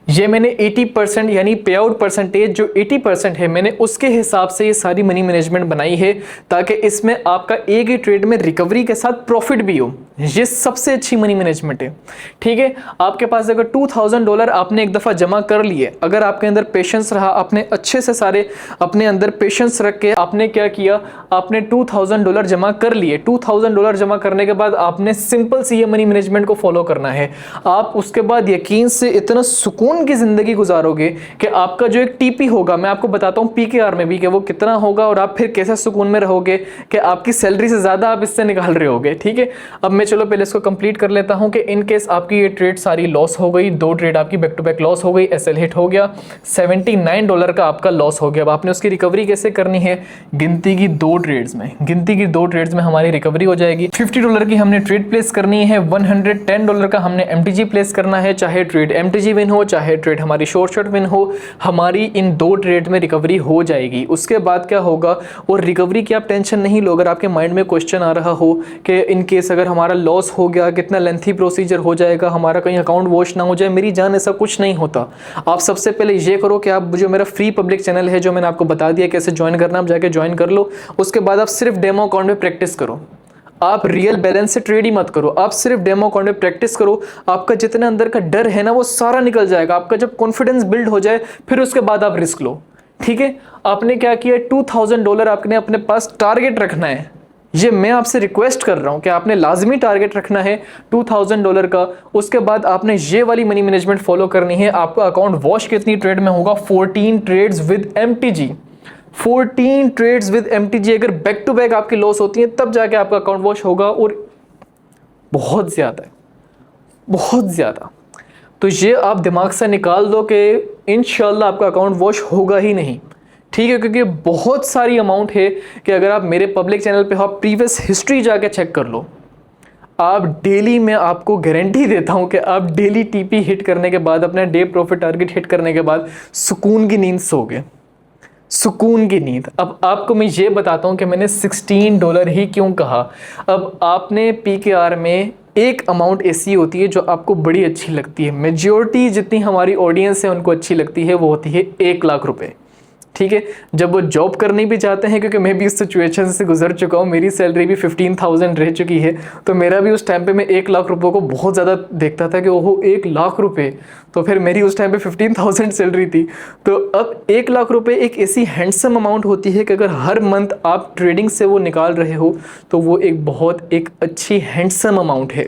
[SPEAKER 1] ये मैंने 80% यानी पे आउट परसेंटेज जो 80% है मैंने उसके हिसाब से ये सारी मनी मैनेजमेंट बनाई है, ताकि इसमें आपका एक ही ट्रेड में रिकवरी के साथ प्रॉफिट भी हो। ये सबसे अच्छी मनी मैनेजमेंट है। ठीक है, आपके पास अगर $2000 आपने एक दफ़ा जमा कर लिए, अगर आपके अंदर पेशेंस रहा, आपने अच्छे से सारे अपने अंदर पेशेंस रख के आपने क्या किया, आपने $2000 जमा कर लिए। $2000 जमा करने के बाद आपने सिंपल सी ये मनी मैनेजमेंट को फॉलो करना है। आप उसके बाद यकीन से इतना सुकून की ज़िंदगी गुजारोगे कि आपका जो एक टीपी होगा, मैं आपको बताता हूँ पीकेआर में भी कि वो कितना होगा और आप फिर कैसे सुकून में रहोगे कि आपकी सैलरी से ज़्यादा आप इससे निकाल रहे होगे। ठीक है, अब मैं चलो पहले इसको कंप्लीट कर लेता हूँ कि इन केस आपकी ये ट्रेड सारी लॉस हो गई, 2 ट्रेड आपकी बैक टू बैक लॉस हो गई, एसएल हिट हो गया, $79 का आपका लॉस हो गया। अब आपने उसकी रिकवरी कैसे करनी है, गिनती की 2 ट्रेड्स में, गिनती की 2 ट्रेड्स में हमारी रिकवरी हो जाएगी। $50 की हमने ट्रेड प्लेस करनी है, $110 का हमने एमटीजी प्लेस करना है, चाहे ट्रेड एमटीजी विन हो चाहे ट्रेड हमारी शॉर्ट शॉट विन हो, हमारी इन 2 ट्रेड में रिकवरी हो जाएगी। उसके बाद क्या होगा, और रिकवरी की आप टेंशन नहीं लो। अगर आपके माइंड में क्वेश्चन आ रहा हो कि इन केस अगर हमारा लॉस हो गया कितना लेंथी प्रोसीजर हो जाएगा, हमारा कहीं अकाउंट वॉश ना हो जाए, मेरी जान ऐसा कुछ नहीं होता। आप सबसे पहले ये करो कि आप जो मेरा फ्री पब्लिक चैनल है, जो मैंने आपको बता दिया कैसे ज्वाइन करना, आप जाके ज्वाइन कर लो। उसके बाद आप सिर्फ डेमो अकाउंट में प्रैक्टिस करो, आप रियल बैलेंस से ट्रेड ही मत करो, आप सिर्फ डेमो अकाउंट में प्रैक्टिस करो। आपका जितना अंदर का डर है ना वो सारा निकल जाएगा। आपका जब कॉन्फिडेंस बिल्ड हो जाए फिर उसके बाद आप रिस्क लो। ठीक है, आपने क्या किया, $2000 आपने अपने पास टारगेट रखना है। ये मैं आपसे रिक्वेस्ट कर रहा हूं कि आपने लाजमी टारगेट रखना है $2000 का। उसके बाद आपने ये वाली मनी मैनेजमेंट फॉलो करनी है। आपका अकाउंट वॉश कितनी ट्रेड में होगा, 14 trades with MTG, 14 trades with MTG. अगर बैक टू बैक आपकी लॉस होती है तब जाके आपका अकाउंट वॉश होगा, और बहुत ज़्यादा है, बहुत ज़्यादा। तो ये आप दिमाग से निकाल दो कि इंशाल्लाह आपका अकाउंट वॉश होगा ही नहीं। ठीक है, क्योंकि बहुत सारी अमाउंट है कि अगर आप मेरे पब्लिक चैनल पे आप प्रीवियस हिस्ट्री जाके चेक कर लो, आप डेली, मैं आपको गारंटी देता हूं कि आप डेली टीपी हिट करने के बाद, अपना डे प्रॉफिट टारगेट हिट करने के बाद सुकून की नींद सोगे, सुकून की नींद। अब आपको मैं ये बताता हूं कि मैंने $16 ही क्यों कहा। अब आपने पीकेआर में एक अमाउंट ऐसी होती है जो आपको बड़ी अच्छी लगती है, मेजॉरिटी जितनी हमारी ऑडियंस है उनको अच्छी लगती है, वो होती है 1 लाख रुपए। ठीक है, जब वो जॉब करनी भी चाहते हैं, क्योंकि मैं भी इस सिचुएशन से गुजर चुका हूँ, मेरी सैलरी भी 15,000 रह चुकी है, तो मेरा भी उस टाइम पे मैं 1 लाख रुपए को बहुत ज़्यादा देखता था कि ओहो 1 लाख रुपए, तो फिर मेरी उस टाइम पे 15,000 सैलरी थी। तो अब 1 लाख रुपए एक ऐसी हैंडसम अमाउंट होती है कि अगर हर मंथ आप ट्रेडिंग से वो निकाल रहे हो तो वो एक अच्छी हैंडसम अमाउंट है।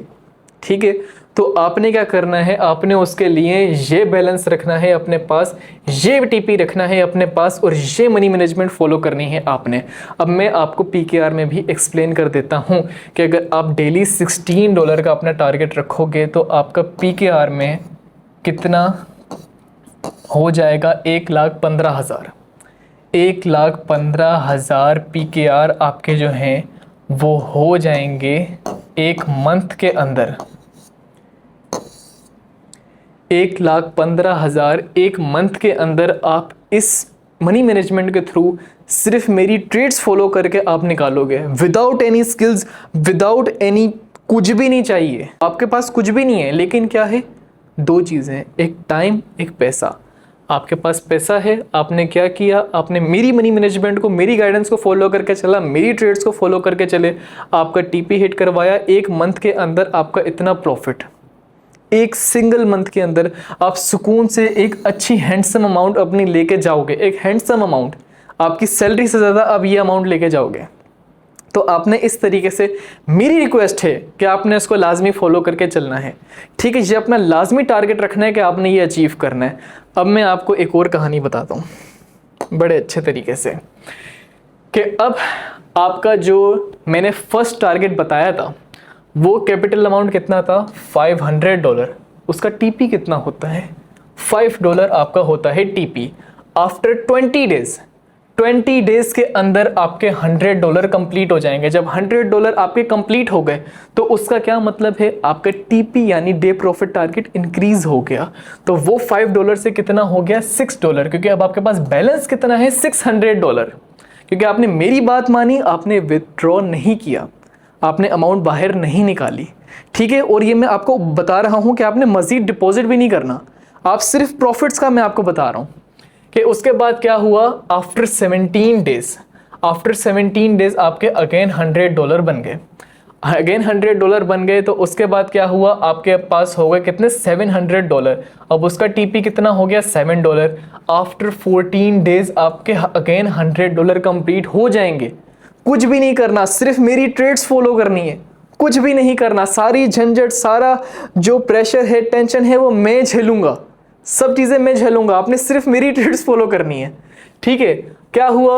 [SPEAKER 1] ठीक है, तो आपने क्या करना है, आपने उसके लिए ये बैलेंस रखना है अपने पास, ये टीपी रखना है अपने पास, और ये मनी मैनेजमेंट फॉलो करनी है आपने। अब मैं आपको पीकेआर में भी एक्सप्लेन कर देता हूँ कि अगर आप डेली $16 का अपना टारगेट रखोगे तो आपका पीकेआर में कितना हो जाएगा, 1,15,000। 1,15,000 पीकेआर आपके जो हैं वो हो जाएंगे एक मंथ के अंदर। 1,15,000 एक मंथ के अंदर आप इस मनी मैनेजमेंट के थ्रू सिर्फ मेरी ट्रेड्स फॉलो करके आप निकालोगे, without any skills, without any, कुछ भी नहीं चाहिए, आपके पास कुछ भी नहीं है। लेकिन क्या है, 2 चीज़ें, एक टाइम, एक पैसा। आपके पास पैसा है, आपने क्या किया, आपने मेरी मनी मैनेजमेंट को, मेरी गाइडेंस को फॉलो करके चला, मेरी ट्रेड्स को फॉलो करके चले, आपका टीपी हिट करवाया, एक मंथ के अंदर आपका इतना प्रॉफिट, एक सिंगल मंथ के अंदर आप सुकून से एक अच्छी हैंडसम अमाउंट अपनी लेके जाओगे, एक हैंडसम अमाउंट, आपकी सैलरी से ज़्यादा आप ये अमाउंट लेके जाओगे। तो आपने इस तरीके से, मेरी रिक्वेस्ट है कि आपने इसको लाजमी फॉलो करके चलना है। ठीक है, ये अपना लाजमी टारगेट रखना है कि आपने ये अचीव करना है। अब मैं आपको एक और कहानी बताता हूँ बड़े अच्छे तरीके से, कि अब आपका जो मैंने फर्स्ट टारगेट बताया था वो कैपिटल अमाउंट कितना था, $500। उसका टीपी कितना होता है, $5 आपका होता है टीपी। आफ्टर 20 डेज के अंदर आपके $100 कंप्लीट हो जाएंगे। जब $100 आपके कंप्लीट हो गए तो उसका क्या मतलब है, आपका टीपी यानी डे प्रॉफिट टारगेट इंक्रीज हो गया। तो वो $5 से कितना हो गया, $6, क्योंकि अब आपके पास बैलेंस कितना है, $600, क्योंकि आपने मेरी बात मानी, आपने विथड्रॉ नहीं किया, आपने अमाउंट बाहर नहीं निकाली। ठीक है, और ये मैं आपको बता रहा हूं कि आपने मजीद डिपॉजिट भी नहीं करना, आप सिर्फ प्रॉफिट्स का मैं आपको बता रहा हूँ कि उसके बाद क्या हुआ। आफ्टर 17 डेज, आफ्टर 17 डेज आपके अगेन $100 बन गए, अगेन $100 बन गए। तो उसके बाद क्या हुआ, आपके पास हो गए कितने, $700। अब उसका टीपी कितना हो गया, $7। आफ्टर 14 डेज आपके अगेन $100 कंप्लीट हो जाएंगे। कुछ भी नहीं करना, सिर्फ मेरी ट्रेड्स फॉलो करनी है, कुछ भी नहीं करना। सारी झंझट, सारा जो प्रेशर है, टेंशन है, वो मैं झेलूंगा, सब चीजें मैं झेलूंगा। आपने सिर्फ मेरी ट्रेड्स फॉलो करनी है, ठीक है। क्या हुआ,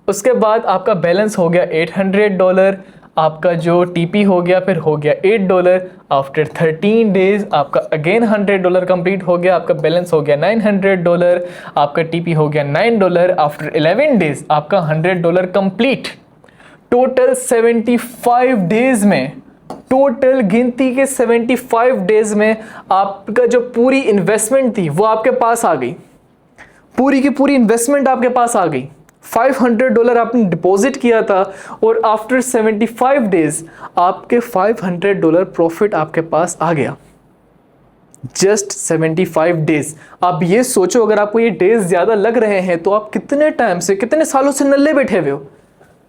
[SPEAKER 1] उसके बाद आपका बैलेंस हो गया $800, आपका जो टीपी हो गया फिर हो गया $8। आफ्टर 13 डेज आपका अगेन $100 कंप्लीट हो गया, आपका बैलेंस हो गया $900, आपका टीपी हो गया $9। आफ्टर 11 डेज आपका $100 कंप्लीट। टोटल 75 डेज में, टोटल गिनती के 75 डेज में आपका जो पूरी इन्वेस्टमेंट थी वो आपके पास आ गई, पूरी की पूरी इन्वेस्टमेंट आपके पास आ गई। $500 आपने डिपॉजिट किया था और आफ्टर 75 डेज आपके $500 प्रॉफिट आपके पास आ गया। Just 75 days. आप ये सोचो, अगर आपको ये डेज ज्यादा लग रहे हैं तो आप कितने टाइम से, कितने सालों से नल्ले बैठे हुए हो।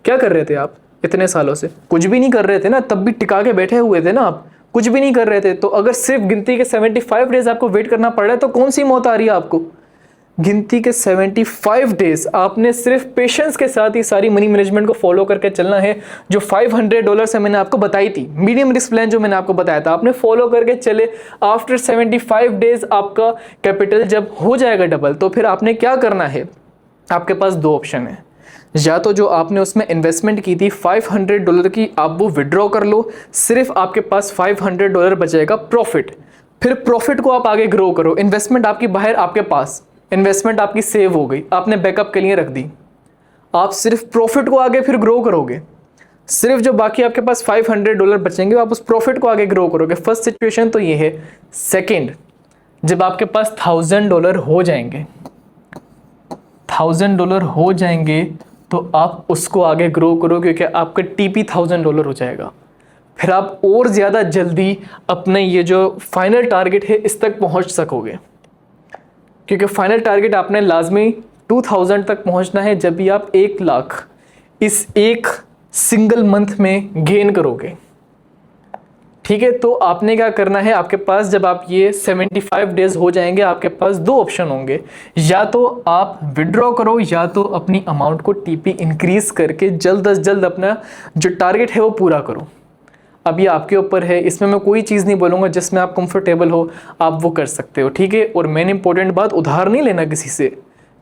[SPEAKER 1] क्या कर रहे थे आप इतने सालों से? कुछ भी नहीं कर रहे थे ना, तब भी टिका के बैठे हुए थे ना आप, कुछ भी नहीं कर रहे थे। तो अगर सिर्फ गिनती के 75 डेज आपको वेट करना पड़ रहा है तो कौन सी मौत आ रही है आपको? गिनती के 75 डेज आपने सिर्फ पेशेंस के साथ ही सारी मनी मैनेजमेंट को फॉलो करके चलना है। जो $500 से मैंने आपको बताई थी, मीडियम रिस्क प्लान जो मैंने आपको बताया था, आपने फॉलो करके चले। आफ्टर 75 डेज आपका कैपिटल जब हो जाएगा डबल, तो फिर आपने क्या करना है? आपके पास दो ऑप्शन है, या तो जो आपने उसमें इन्वेस्टमेंट की थी $500 की, आप वो विड्रॉ कर लो, सिर्फ आपके पास $500 बचेगा प्रॉफिट। फिर प्रॉफिट को आप आगे ग्रो करो। इन्वेस्टमेंट आपकी बाहर, आपके पास इन्वेस्टमेंट आपकी सेव हो गई, आपने बैकअप के लिए रख दी। आप सिर्फ प्रॉफिट को आगे फिर ग्रो करोगे। सिर्फ जो बाकी आपके पास $500 बचेंगे आप उस प्रॉफिट को आगे ग्रो करोगे। फर्स्ट सिचुएशन तो ये है। सेकंड, जब आपके पास $1000 हो जाएंगे, $1000 हो जाएंगे तो आप उसको आगे ग्रो करो, क्योंकि आपका टीपी $1000 हो जाएगा। फिर आप और ज़्यादा जल्दी अपने ये जो फाइनल टारगेट है इस तक पहुंच सकोगे, क्योंकि फाइनल टारगेट आपने लाजमी 2000 तक पहुंचना है, जब भी आप 1 लाख इस एक सिंगल मंथ में गेन करोगे, ठीक है। तो आपने क्या करना है, आपके पास जब आप ये 75 डेज हो जाएंगे, आपके पास दो ऑप्शन होंगे, या तो आप विड्रॉ करो या तो अपनी अमाउंट को टीपी इंक्रीज करके जल्द अज जल्द अपना जो टारगेट है वो पूरा करो। अब ये आपके ऊपर है, इसमें मैं कोई चीज़ नहीं बोलूँगा, जिसमें आप कंफर्टेबल हो आप वो कर सकते हो, ठीक है। और मेन इंपॉर्टेंट बात, उधार नहीं लेना किसी से,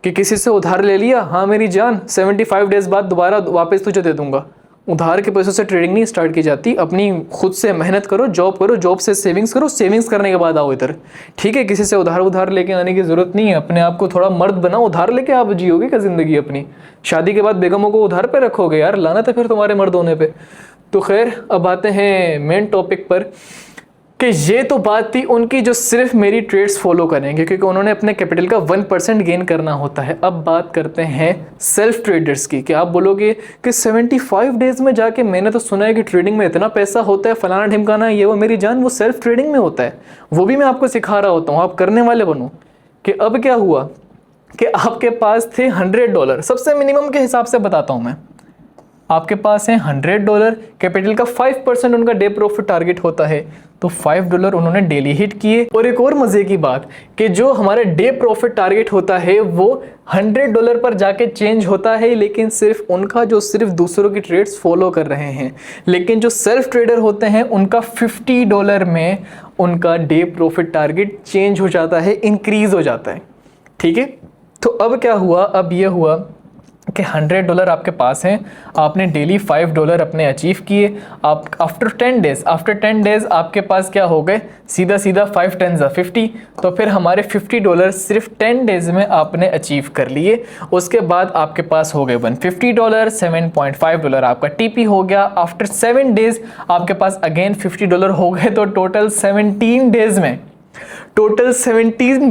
[SPEAKER 1] कि किसी से उधार ले लिया, हाँ मेरी जान 75 डेज बाद दोबारा वापस तुझे दे दूंगा। उधार के पैसों से ट्रेडिंग नहीं स्टार्ट की जाती। अपनी खुद से मेहनत करो, जॉब से सेविंग्स करो, सेविंग्स करने के बाद आओ इधर, ठीक है। किसी से उधार लेके आने की जरूरत नहीं है। अपने आप को थोड़ा मर्द बनाओ, उधार लेके आप जियोगे क्या जिंदगी अपनी? शादी के बाद बेगमों को उधार पे रखोगे यार, लानत है फिर तुम्हारे मर्द होने पे। तो खैर, अब आते हैं मेन टॉपिक पर, कि ये तो बात थी उनकी जो सिर्फ मेरी ट्रेड्स फॉलो करेंगे, क्योंकि उन्होंने अपने कैपिटल का 1% गेन करना होता है। अब बात करते हैं सेल्फ ट्रेडर्स की। कि आप बोलोगे कि 75 डेज में जाके, मैंने तो सुना है कि ट्रेडिंग में इतना पैसा होता है, फलाना ढिमकाना, ये वो। मेरी जान, वो सेल्फ ट्रेडिंग में होता है, वो भी मैं आपको सिखा रहा होता हूँ, आप करने वाले बनो। कि अब क्या हुआ कि आपके पास थे $100, सबसे मिनिमम के हिसाब से बताता हूँ मैं। आपके पास है $100, कैपिटल का 5% उनका डे प्रॉफिट टारगेट होता है, तो $5 उन्होंने डेली हिट किए। और एक और मजे की बात, कि जो हमारे डे प्रॉफिट टारगेट होता है वो $100 पर जाके चेंज होता है, लेकिन सिर्फ उनका जो सिर्फ दूसरों की ट्रेड्स फॉलो कर रहे हैं। लेकिन जो सेल्फ ट्रेडर होते हैं उनका $50 में उनका डे प्रॉफिट टारगेट चेंज हो जाता है, इंक्रीज हो जाता है, ठीक है। तो अब क्या हुआ, अब ये हुआ कि $100 आपके पास हैं, आपने डेली $5 अपने अचीव किए। आप आफ्टर 10 डेज आपके पास क्या हो गए, सीधा 5 10 50। तो फिर हमारे $50 सिर्फ 10 डेज में आपने अचीव कर लिए। उसके बाद आपके पास हो गए $150, $7.5 आपका टीपी हो गया। आफ्टर 7 डेज आपके पास अगेन $50 हो गए। तो टोटल 17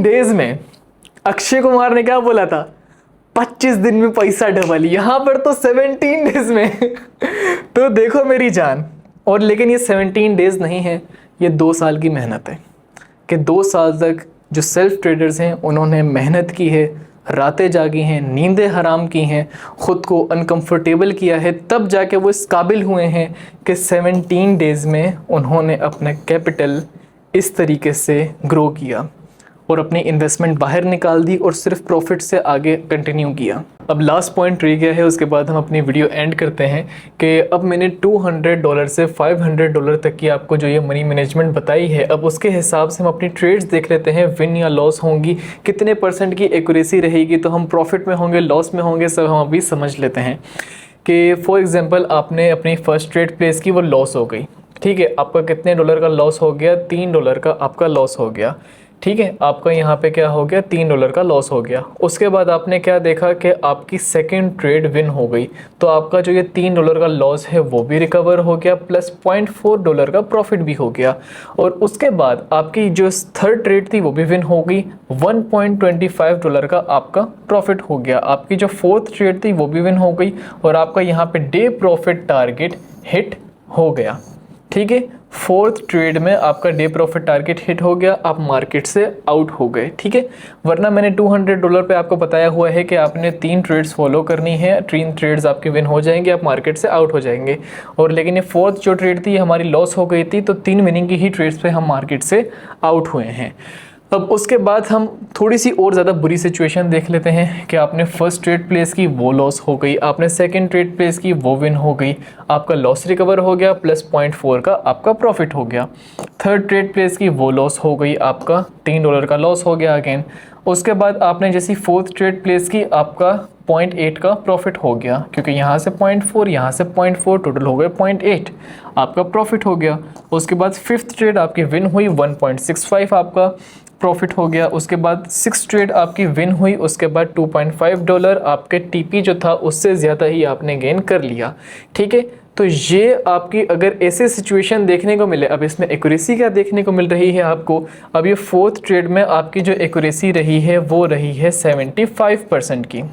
[SPEAKER 1] डेज में अक्षय कुमार ने क्या बोला था, 25 दिन में पैसा डबल। यहाँ पर तो 17 डेज में तो देखो मेरी जान। और लेकिन ये 17 डेज नहीं है, ये 2 साल की मेहनत है, कि 2 साल तक जो सेल्फ ट्रेडर्स हैं उन्होंने मेहनत की है, रातें जागी हैं, नींदें हराम की हैं, ख़ुद को अनकंफर्टेबल किया है, तब जाके वो इस काबिल हुए हैं कि 17 डेज़ में उन्होंने अपना कैपिटल इस तरीके से ग्रो किया और अपनी इन्वेस्टमेंट बाहर निकाल दी और सिर्फ प्रॉफिट से आगे कंटिन्यू किया। अब लास्ट पॉइंट रह गया है, उसके बाद हम अपनी वीडियो एंड करते हैं कि अब मैंने $200 से $500 तक की आपको जो ये मनी मैनेजमेंट बताई है, अब उसके हिसाब से हम अपनी ट्रेड्स देख लेते हैं। विन या लॉस होंगी, कितने % की एक्यूरेसी रहेगी, तो हम प्रॉफिट में होंगे, लॉस में होंगे, सब हम अभी समझ लेते हैं। कि फॉर एग्जांपल आपने अपनी फर्स्ट ट्रेड प्लेस की, वो लॉस हो गई, ठीक है, आपका कितने डॉलर का लॉस हो गया, $3 का आपका लॉस हो गया, ठीक है, आपका यहाँ पे क्या हो गया, $3 का लॉस हो गया। उसके बाद आपने क्या देखा कि आपकी सेकंड ट्रेड विन हो गई, तो आपका जो ये $3 का लॉस है वो भी रिकवर हो गया, प्लस $0.4 का प्रॉफिट भी हो गया। और उसके बाद आपकी जो थर्ड ट्रेड थी वो भी विन हो गई, $1.25 का आपका प्रॉफिट हो गया। आपकी जो फोर्थ ट्रेड थी वो भी विन हो गई और आपका यहाँ पे डे प्रॉफिट टारगेट हिट हो गया, ठीक है। फोर्थ ट्रेड में आपका डे प्रॉफिट टारगेट हिट हो गया, आप मार्केट से आउट हो गए, ठीक है। वरना मैंने $200 पे आपको बताया हुआ है कि आपने 3 ट्रेड्स फॉलो करनी है, 3 ट्रेड्स आपके विन हो जाएंगे, आप मार्केट से आउट हो जाएंगे। और लेकिन ये फोर्थ जो ट्रेड थी हमारी लॉस हो गई थी, तो 3 विनिंग की ही ट्रेड्स पे हम मार्केट से आउट हुए हैं। अब उसके बाद हम थोड़ी सी और ज़्यादा बुरी सिचुएशन देख लेते हैं कि आपने फर्स्ट ट्रेड प्लेस की, वो लॉस हो गई, आपने सेकंड ट्रेड प्लेस की, वो विन हो गई, आपका लॉस रिकवर हो गया, प्लस $0.4 का आपका प्रॉफिट हो गया। थर्ड ट्रेड प्लेस की वो लॉस हो गई, आपका $3 का लॉस हो गया अगेन। उसके बाद आपने जैसी फोर्थ ट्रेड प्लेस की, आपका 0.8 का प्रॉफिट हो गया, क्योंकि यहाँ से 0.4, यहाँ से 0.4, टोटल हो गए 0.8, आपका प्रॉफिट हो गया। उसके बाद फिफ्थ ट्रेड आपकी विन हुई, 1.65 आपका प्रॉफिट हो गया। उसके बाद सिक्स ट्रेड आपकी विन हुई, उसके बाद $2.5 आपके टीपी जो था उससे ज़्यादा ही आपने गेन कर लिया, ठीक है। तो ये आपकी अगर ऐसे सिचुएशन देखने को मिले, अब इसमें एक्यूरेसी क्या देखने को मिल रही है आपको, अब ये फोर्थ ट्रेड में आपकी जो एक्यूरेसी रही है वो रही है 75% की,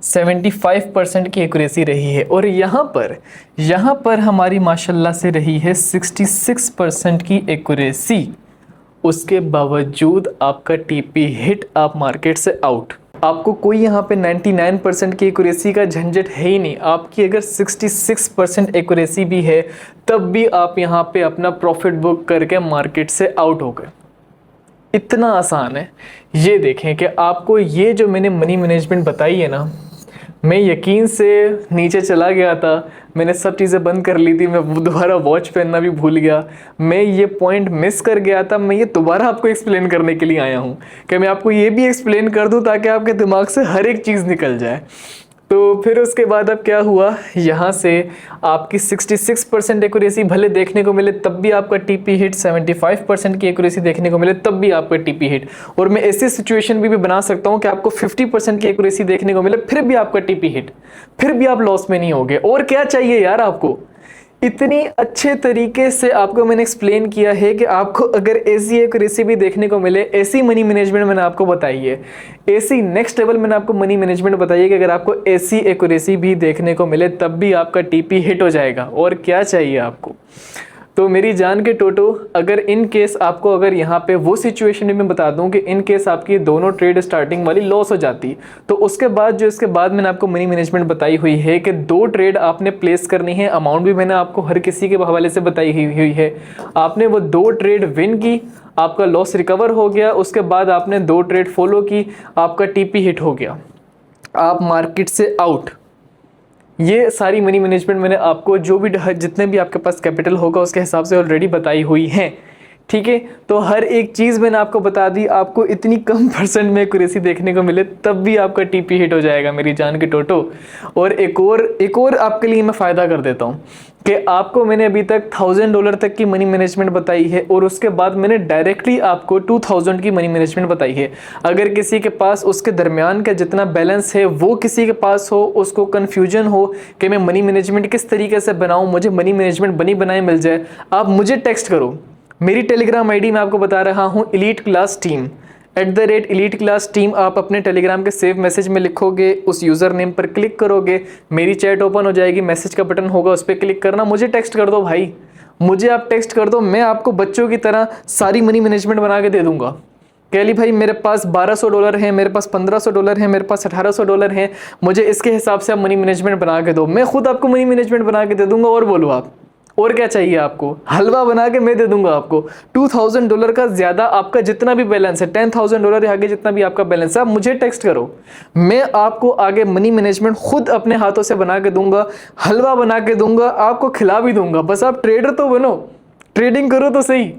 [SPEAKER 1] 75% की एक्यूरेसी रही है। और यहाँ पर हमारी माशाल्लाह से रही है 66% की एक्यूरेसी। उसके बावजूद आपका टीपी हिट, आप मार्केट से आउट। आपको कोई यहाँ पे 99% की एक्यूरेसी का झंझट है ही नहीं। आपकी अगर 66% एक्यूरेसी भी है तब भी आप यहाँ पे अपना प्रॉफिट बुक करके मार्केट से आउट हो गए। इतना आसान है। ये देखें कि आपको ये जो मैंने मनी मैनेजमेंट बताई है ना, मैं यकीन से नीचे चला गया था, मैंने सब चीज़ें बंद कर ली थी, मैं दोबारा वॉच पहनना भी भूल गया, मैं ये पॉइंट मिस कर गया था। मैं ये दोबारा आपको एक्सप्लेन करने के लिए आया हूँ कि मैं आपको ये भी एक्सप्लेन कर दूँ ताकि आपके दिमाग से हर एक चीज़ निकल जाए। तो फिर उसके बाद अब क्या हुआ, यहाँ से आपकी 66% एक्यूरेसी भले देखने को मिले तब भी आपका टीपी हिट, 75% की एक्यूरेसी देखने को मिले तब भी आपका टीपी हिट। और मैं ऐसी सिचुएशन भी बना सकता हूँ कि आपको 50% की एक्यूरेसी देखने को मिले फिर भी आपका टीपी हिट, फिर भी आप लॉस में नहीं होगे। और क्या चाहिए यार आपको, इतनी अच्छे तरीके से आपको मैंने एक्सप्लेन किया है कि आपको अगर ऐसी एक रेसिपी देखने को मिले, ऐसी मनी मैनेजमेंट मैंने आपको बताई है, ऐसी नेक्स्ट लेवल मैंने आपको मनी मैनेजमेंट बताई है कि अगर आपको ऐसी एक्यूरेसी भी देखने को मिले तब भी आपका टीपी हिट हो जाएगा। और क्या चाहिए आपको। तो मेरी जान के टोटो, अगर इन केस आपको अगर यहाँ पे वो सिचुएशन में बता दूं कि इन केस आपकी दोनों ट्रेड स्टार्टिंग वाली लॉस हो जाती, तो उसके बाद जो इसके बाद मैंने आपको मनी मैनेजमेंट बताई हुई है कि 2 ट्रेड आपने प्लेस करनी है। अमाउंट भी मैंने आपको हर किसी के हवाले से बताई हुई है। आपने वो 2 ट्रेड विन की, आपका लॉस रिकवर हो गया, उसके बाद आपने 2 ट्रेड फॉलो की, आपका टीपी हिट हो गया, आप मार्केट से आउट। ये सारी मनी मैनेजमेंट मैंने आपको जो भी जितने भी आपके पास कैपिटल होगा उसके हिसाब से ऑलरेडी बताई हुई है, ठीक है। तो हर एक चीज़ मैंने आपको बता दी। आपको इतनी कम परसेंट में एक्यूरेसी देखने को मिले तब भी आपका टीपी हिट हो जाएगा मेरी जान के टोटो। और एक और आपके लिए मैं फ़ायदा कर देता हूँ कि आपको मैंने अभी तक $1000 तक की मनी मैनेजमेंट बताई है और उसके बाद मैंने डायरेक्टली आपको 2000 की मनी मैनेजमेंट बताई है। अगर किसी के पास उसके दरमियान का जितना बैलेंस है वो किसी के पास हो, उसको कन्फ्यूजन हो कि मैं मनी मैनेजमेंट किस तरीके से बनाऊँ, मुझे मनी मैनेजमेंट बनी बनाए मिल जाए, आप मुझे टेक्स्ट करो। मेरी टेलीग्राम आईडी मैं आपको बता रहा हूँ, elite class team @elite class team। आप अपने टेलीग्राम के सेव मैसेज में लिखोगे, उस यूज़र नेम पर क्लिक करोगे, मेरी चैट ओपन हो जाएगी, मैसेज का बटन होगा, उस पर क्लिक करना, मुझे टेक्स्ट कर दो भाई, मुझे आप टेक्स्ट कर दो। मैं आपको बच्चों की तरह सारी मनी मैनेजमेंट बना के दे दूंगा कि अली भाई मेरे पास $1200 है, मेरे पास $1500 है, मेरे पास $1800 है, मुझे इसके हिसाब से आप मनी मैनेजमेंट बना के दो। मैं खुद आपको मनी मैनेजमेंट बना के दे दूंगा। और बोलो आप और क्या चाहिए आपको? हलवा बना के मैं दे दूंगा आपको। $2000 का ज़्यादा आपका जितना भी बैलेंस है, $10,000 आगे जितना भी आपका बैलेंस है, आप मुझे टेक्स्ट करो, मैं आपको आगे मनी मैनेजमेंट खुद अपने हाथों से बना के दूंगा, हलवा बना के दूंगा, आपको खिला भी दूंगा। बस आप ट्रेडर तो बनो, ट्रेडिंग करो तो सही।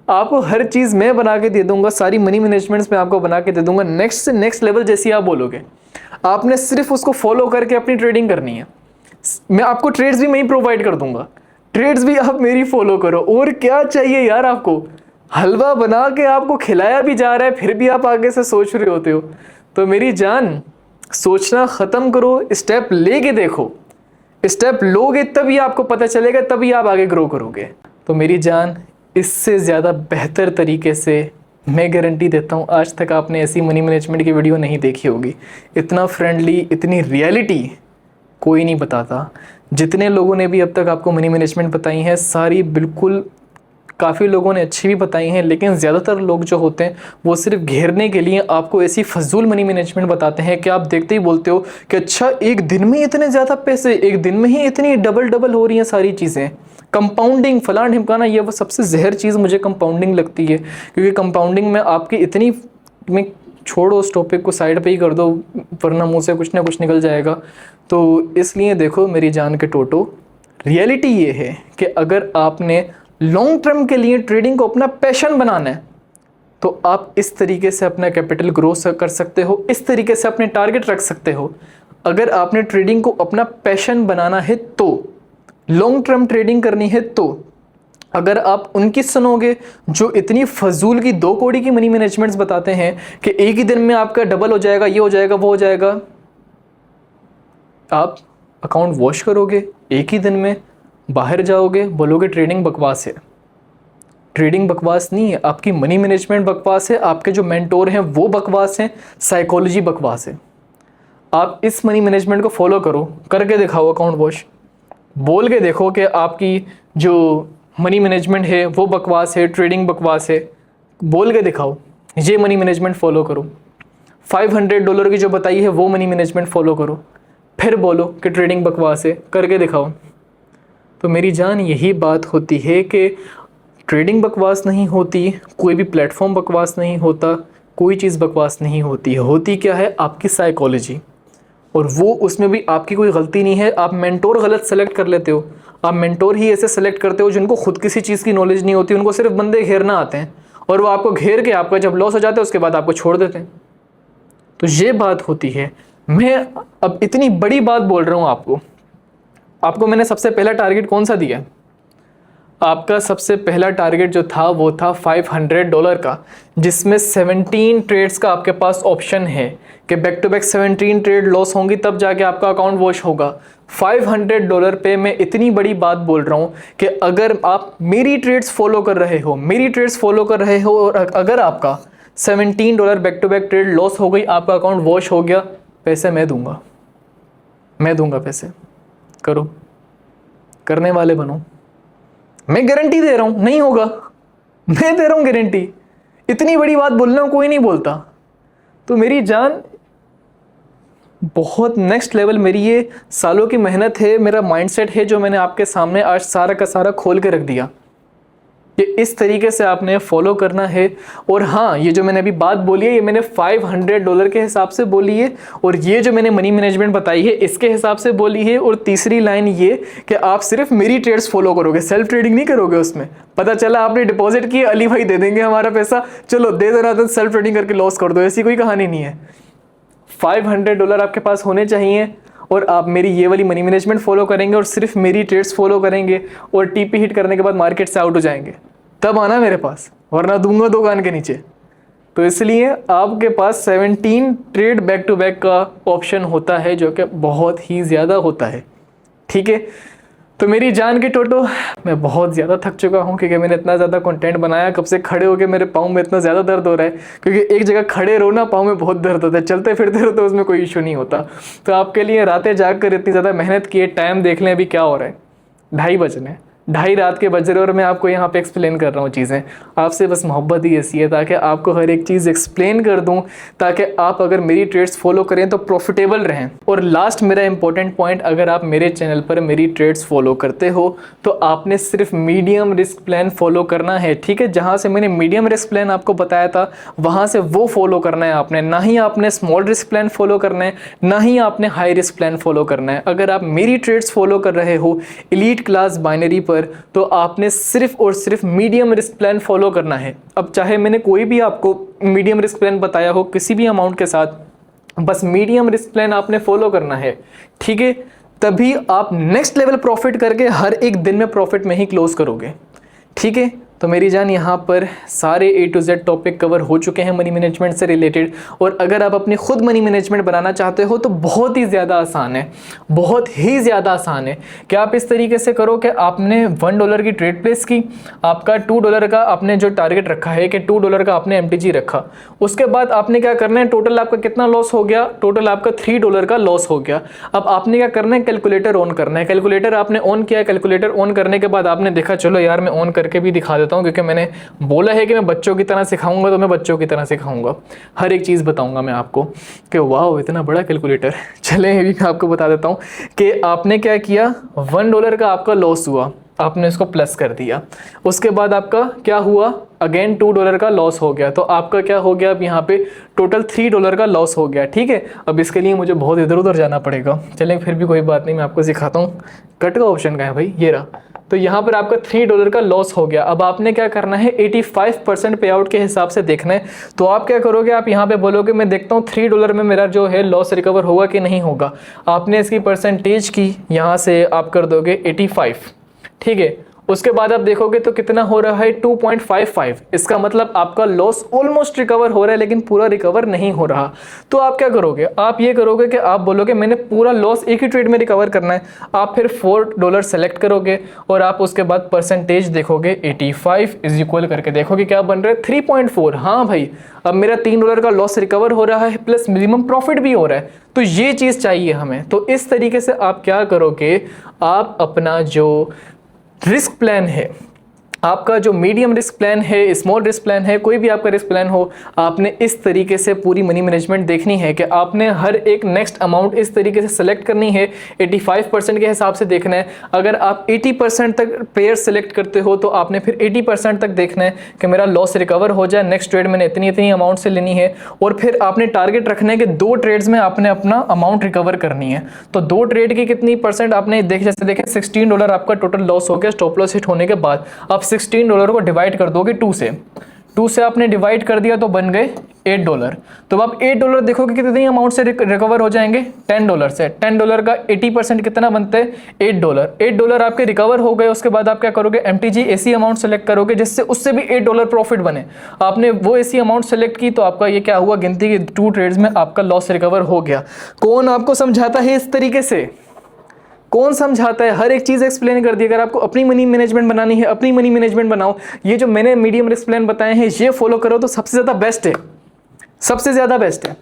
[SPEAKER 1] आपको हर चीज़ मैं बना के दे दूंगा, सारी मनी मैनेजमेंट्स मैं आपको बना के दे दूंगा। नेक्स्ट से नेक्स्ट लेवल जैसी आप बोलोगे, आपने सिर्फ उसको फॉलो करके अपनी ट्रेडिंग करनी है। मैं आपको ट्रेड्स भी मैं ही प्रोवाइड कर दूंगा, ट्रेड्स भी आप मेरी फॉलो करो। और क्या चाहिए यार आपको? हलवा बना के आपको खिलाया भी जा रहा है, फिर भी आप आगे से सोच रहे होते हो। तो मेरी जान, सोचना ख़त्म करो, स्टेप लेके देखो। स्टेप लोगे तभी आपको पता चलेगा, तभी आप आगे ग्रो करोगे। तो मेरी जान, इससे ज़्यादा बेहतर तरीके से मैं गारंटी देता हूँ आज तक आपने ऐसी मनी मैनेजमेंट की वीडियो नहीं देखी होगी। इतना फ्रेंडली, इतनी रियलिटी कोई नहीं बताता। जितने लोगों ने भी अब तक आपको मनी मैनेजमेंट बताई हैं, सारी बिल्कुल, काफ़ी लोगों ने अच्छी भी बताई हैं, लेकिन ज़्यादातर लोग जो होते हैं वो सिर्फ घेरने के लिए आपको ऐसी फजूल मनी मैनेजमेंट बताते हैं कि आप देखते ही बोलते हो कि अच्छा एक दिन में इतने ज़्यादा पैसे, एक दिन में ही इतनी डबल हो रही हैं सारी चीज़ें, कंपाउंडिंग फलान ढिमकाना। ये वो सबसे जहर चीज़ मुझे कंपाउंडिंग लगती है, क्योंकि कंपाउंडिंग में आपकी इतनी, में छोड़ो उस टॉपिक को साइड पे ही कर दो, वरना मुंह से कुछ ना कुछ निकल जाएगा। तो इसलिए देखो मेरी जान के टोटो, रियलिटी ये है कि अगर आपने लॉन्ग टर्म के लिए ट्रेडिंग को अपना पैशन बनाना है तो आप इस तरीके से अपना कैपिटल ग्रो कर सकते हो, इस तरीके से अपने टारगेट रख सकते हो। अगर आपने ट्रेडिंग को अपना पैशन बनाना है तो, लॉन्ग टर्म ट्रेडिंग करनी है तो, अगर आप उनकी सुनोगे जो इतनी फजूल की 2 कौड़ी की मनी मैनेजमेंट्स बताते हैं कि एक ही दिन में आपका डबल हो जाएगा, ये हो जाएगा, वो हो जाएगा, आप अकाउंट वॉश करोगे एक ही दिन में, बाहर जाओगे, बोलोगे ट्रेडिंग बकवास है। ट्रेडिंग बकवास नहीं है, आपकी मनी मैनेजमेंट बकवास है, आपके जो मेंटोर हैं वो बकवास हैं, साइकोलॉजी बकवास है। आप इस मनी मैनेजमेंट को फॉलो करो, करके दिखाओ अकाउंट वॉश, बोल के देखो कि आपकी जो मनी मैनेजमेंट है वो बकवास है, ट्रेडिंग बकवास है, बोल के दिखाओ ये मनी मैनेजमेंट फॉलो करो। $500 की जो बताई है वो मनी मैनेजमेंट फॉलो करो, फिर बोलो कि ट्रेडिंग बकवास है, करके दिखाओ। तो मेरी जान, यही बात होती है कि ट्रेडिंग बकवास नहीं होती, कोई भी प्लेटफॉर्म बकवास नहीं होता, कोई चीज़ बकवास नहीं होती। होती क्या है? आपकी साइकोलॉजी, और वो उसमें भी आपकी कोई गलती नहीं है। आप मेंटोर गलत सेलेक्ट कर लेते हो, आप मेंटोर ही ऐसे सेलेक्ट करते हो जिनको खुद किसी चीज़ की नॉलेज नहीं होती, उनको सिर्फ बंदे घेरना आते हैं, और वो आपको घेर के आपका जब लॉस हो जाता है उसके बाद आपको छोड़ देते हैं। तो ये बात होती है। मैं अब इतनी बड़ी बात बोल रहा हूँ आपको मैंने सबसे पहला टारगेट कौन सा दिया? आपका सबसे पहला टारगेट जो था वो था $500 का, जिसमें 17 ट्रेड्स का आपके पास ऑप्शन है कि back to back 17 trade loss होंगी तब जाके आपका अकाउंट वॉश होगा। $500 पे मैं इतनी बड़ी बात बोल रहा हूँ कि अगर आप मेरी ट्रेड्स फॉलो कर रहे हो और अगर आपका $17 back to back trade loss हो गई, आपका अकाउंट वॉश हो गया, पैसे मैं दूंगा पैसे। करो, करने वाले बनो, मैं गारंटी दे रहा हूं नहीं होगा, मैं दे रहा हूं गारंटी। इतनी बड़ी बात बोलना कोई नहीं बोलता। तो मेरी जान, बहुत नेक्स्ट लेवल मेरी ये सालों की मेहनत है, मेरा माइंडसेट है, जो मैंने आपके सामने आज सारा का सारा खोल के रख दिया कि इस तरीके से आपने फॉलो करना है। और हाँ, ये जो मैंने अभी बात बोली है ये मैंने $500 के हिसाब से बोली है, और ये जो मैंने मनी मैनेजमेंट बताई है इसके हिसाब से बोली है। और तीसरी लाइन ये कि आप सिर्फ मेरी ट्रेड्स फॉलो करोगे, सेल्फ ट्रेडिंग नहीं करोगे। उसमें पता चला आपने डिपॉजिट किए, अली भाई दे देंगे हमारा पैसा, चलो दे देना, तो सेल्फ ट्रेडिंग करके लॉस कर दो, ऐसी कोई कहानी नहीं है। $500 आपके पास होने चाहिए, और आप मेरी ये वाली मनी मैनेजमेंट फॉलो करेंगे और सिर्फ मेरी ट्रेड्स फॉलो करेंगे, और टीपी हिट करने के बाद मार्केट से आउट हो जाएंगे, तब आना मेरे पास, वरना दूंगा दुकान के नीचे। तो इसलिए आपके पास 17 ट्रेड बैक टू बैक का ऑप्शन होता है, जो कि बहुत ही ज़्यादा होता है। ठीक है, तो मेरी जान के टोटो, मैं बहुत ज़्यादा थक चुका हूँ, क्योंकि मैंने इतना ज़्यादा कंटेंट बनाया, कब से खड़े होकर मेरे पाँव में इतना ज़्यादा दर्द हो रहा है, क्योंकि एक जगह खड़े रहो ना, पाँव में बहुत दर्द होता है, चलते फिरते रहो तो उसमें कोई इशू नहीं होता। तो आपके लिए रातें जाग कर इतनी ज़्यादा मेहनत की है। टाइम देख लें अभी क्या हो रहा है, 2:30 बजने, ढाई रात के बज रहे और मैं आपको यहाँ पे एक्सप्लेन कर रहा हूँ चीज़ें। आपसे बस मोहब्बत ही ऐसी है ताकि आपको हर एक चीज़ एक्सप्लेन कर दूँ, ताकि आप अगर मेरी ट्रेड्स फॉलो करें तो प्रॉफिटेबल रहें। और लास्ट मेरा इंपॉर्टेंट पॉइंट, अगर आप मेरे चैनल पर मेरी ट्रेड्स फॉलो करते हो तो आपने सिर्फ मीडियम रिस्क प्लान फॉलो करना है, ठीक है। जहाँ से मैंने मीडियम रिस्क प्लान आपको बताया था वहाँ से वो फॉलो करना है आपने, ना ही आपने स्मॉल रिस्क प्लान फॉलो करना है, ना ही आपने हाई रिस्क प्लान फॉलो करना है। अगर आप मेरी ट्रेड्स फॉलो कर रहे हो एलीट क्लास बाइनरी पर तो आपने सिर्फ और सिर्फ मीडियम रिस्क प्लान फॉलो करना है। अब चाहे मैंने कोई भी आपको मीडियम रिस्क प्लान बताया हो किसी भी अमाउंट के साथ, बस मीडियम रिस्क प्लान आपने फॉलो करना है, ठीक है। तभी आप नेक्स्ट लेवल प्रॉफिट करके हर एक दिन में प्रॉफिट में ही क्लोज करोगे, ठीक है। तो मेरी जान यहाँ पर सारे A to Z topic cover हो चुके हैं मनी मैनेजमेंट से रिलेटेड। और अगर आप अपनी खुद मनी मैनेजमेंट बनाना चाहते हो तो बहुत ही ज़्यादा आसान है, बहुत ही ज़्यादा आसान है कि आप इस तरीके से करो कि आपने $1 की ट्रेड प्लेस की, आपका $2 का आपने जो टारगेट रखा है कि $2 का आपने MTG रखा, उसके बाद आपने क्या करना है, टोटल आपका कितना लॉस हो गया, टोटल आपका $3 का लॉस हो गया। अब आपने क्या करना है, कैलकुलेटर ऑन करना है। कैलकुलेटर आपने ऑन किया, कैलकुलेटर ऑन करने के बाद आपने देखा चलो यार मैं ऑन करके भी दिखा देता हूं, क्योंकि मैंने बोला है कि मैं बच्चों की तरह सिखाऊंगा तो मैं बच्चों की तरह सिखाऊंगा, हर एक चीज़ बताऊंगा मैं आपको कि वाह इतना बड़ा कैलकुलेटर। चलें ये भी मैं आपको बता देता हूं कि आपने क्या किया, $1 का आपका लॉस हुआ, आपने इसको प्लस कर दिया, उसके बाद आपका क्या हुआ, अगेन $2 का लॉस हो गया, तो आपका क्या हो गया, अब यहाँ पे टोटल $3 का लॉस हो गया, ठीक है। अब इसके लिए मुझे बहुत इधर उधर जाना पड़ेगा, चलें फिर भी कोई बात नहीं, मैं आपको सिखाता हूँ। कट का ऑप्शन का है भाई, ये रहा। तो यहाँ पर आपका $3 का लॉस हो गया। अब आपने क्या करना है, 85% पे आउट के हिसाब से देखना है। तो आप क्या करोगे, आप यहाँ पे बोलोगे मैं देखता हूँ $3 में मेरा जो है लॉस रिकवर होगा कि नहीं होगा। आपने इसकी परसेंटेज की यहाँ से आप कर दोगे 85, ठीक है। उसके बाद आप देखोगे तो कितना हो रहा है 2.55। इसका मतलब आपका लॉस ऑलमोस्ट रिकवर हो रहा है लेकिन पूरा रिकवर नहीं हो रहा। तो आप क्या करोगे, आप ये करोगे कि आप बोलोगे मैंने पूरा लॉस एक ही ट्रेड में रिकवर करना है। आप फिर $4 सेलेक्ट करोगे और आप उसके बाद परसेंटेज देखोगे 85 इज इक्वल करके देखोगे क्या बन रहा है 3.4। हाँ भाई अब मेरा $3 का लॉस रिकवर हो रहा है प्लस मिनिमम प्रॉफिट भी हो रहा है, तो ये चीज़ चाहिए हमें। तो इस तरीके से आप क्या करोगे, आप अपना जो रिस्क प्लान है, आपका जो मीडियम रिस्क प्लान है, स्मॉल रिस्क प्लान है, कोई भी आपका रिस्क प्लान हो, आपने इस तरीके से पूरी मनी मैनेजमेंट देखनी है कि आपने हर एक नेक्स्ट अमाउंट इस तरीके से सेलेक्ट करनी है। 85% के हिसाब से देखना है। अगर आप 80% तक पेयर सेलेक्ट करते हो तो आपने फिर 80% तक देखना है कि मेरा लॉस रिकवर हो जाए, नेक्स्ट ट्रेड मैंने इतनी इतनी अमाउंट से लेनी है। और फिर आपने टारगेट रखना है कि 2 ट्रेड्स में आपने अपना अमाउंट रिकवर करनी है। तो 2 ट्रेड की कितनी परसेंट आपने जैसे देखें $16 आपका टोटल लॉस हो गया स्टॉप लॉस हिट होने के बाद। आप $16 को डिवाइड कर दोगे 2 से आपने डिवाइड कर दिया तो बन गए $8। तो आप $8 देखोगे कितनी अमाउंट से रिकवर हो जाएंगे, $10 से। $10 का 80% कितना बनते हैं, $8। $8 आपके रिकवर हो गए। उसके बाद आप क्या करोगे, MTG ऐसी अमाउंट सेलेक्ट करोगे जिससे उससे भी $8 प्रॉफिट बने। आपने वो ऐसी अमाउंट सेलेक्ट की तो आपका ये क्या हुआ, गिनती की 2 ट्रेड्स में आपका लॉस रिकवर हो गया। कौन आपको समझाता है इस तरीके से, कौन समझाता है, हर एक चीज़ एक्सप्लेन कर दी। अगर आपको अपनी मनी मैनेजमेंट बनानी है, अपनी मनी मैनेजमेंट बनाओ। ये जो मैंने मीडियम रिस्क प्लान बताए हैं ये फॉलो करो तो सबसे ज़्यादा बेस्ट है, सबसे ज़्यादा बेस्ट है।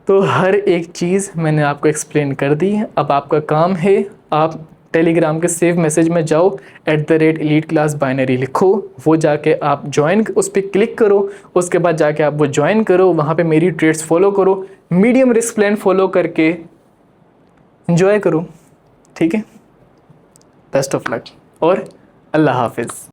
[SPEAKER 1] तो हर एक चीज़ मैंने आपको एक्सप्लेन कर दी है। अब आपका काम है, आप टेलीग्राम के सेव मैसेज में जाओ, @eliteclassbinary लिखो, वो जाके आप ज्वाइन उस पर क्लिक करो। उसके बाद जाके आप वो ज्वाइन करो, वहाँ पे मेरी ट्रेड्स फॉलो करो, मीडियम रिस्क प्लान फॉलो करके एंजॉय करो, ठीक है। बेस्ट ऑफ लक और अल्लाह हाफिज़।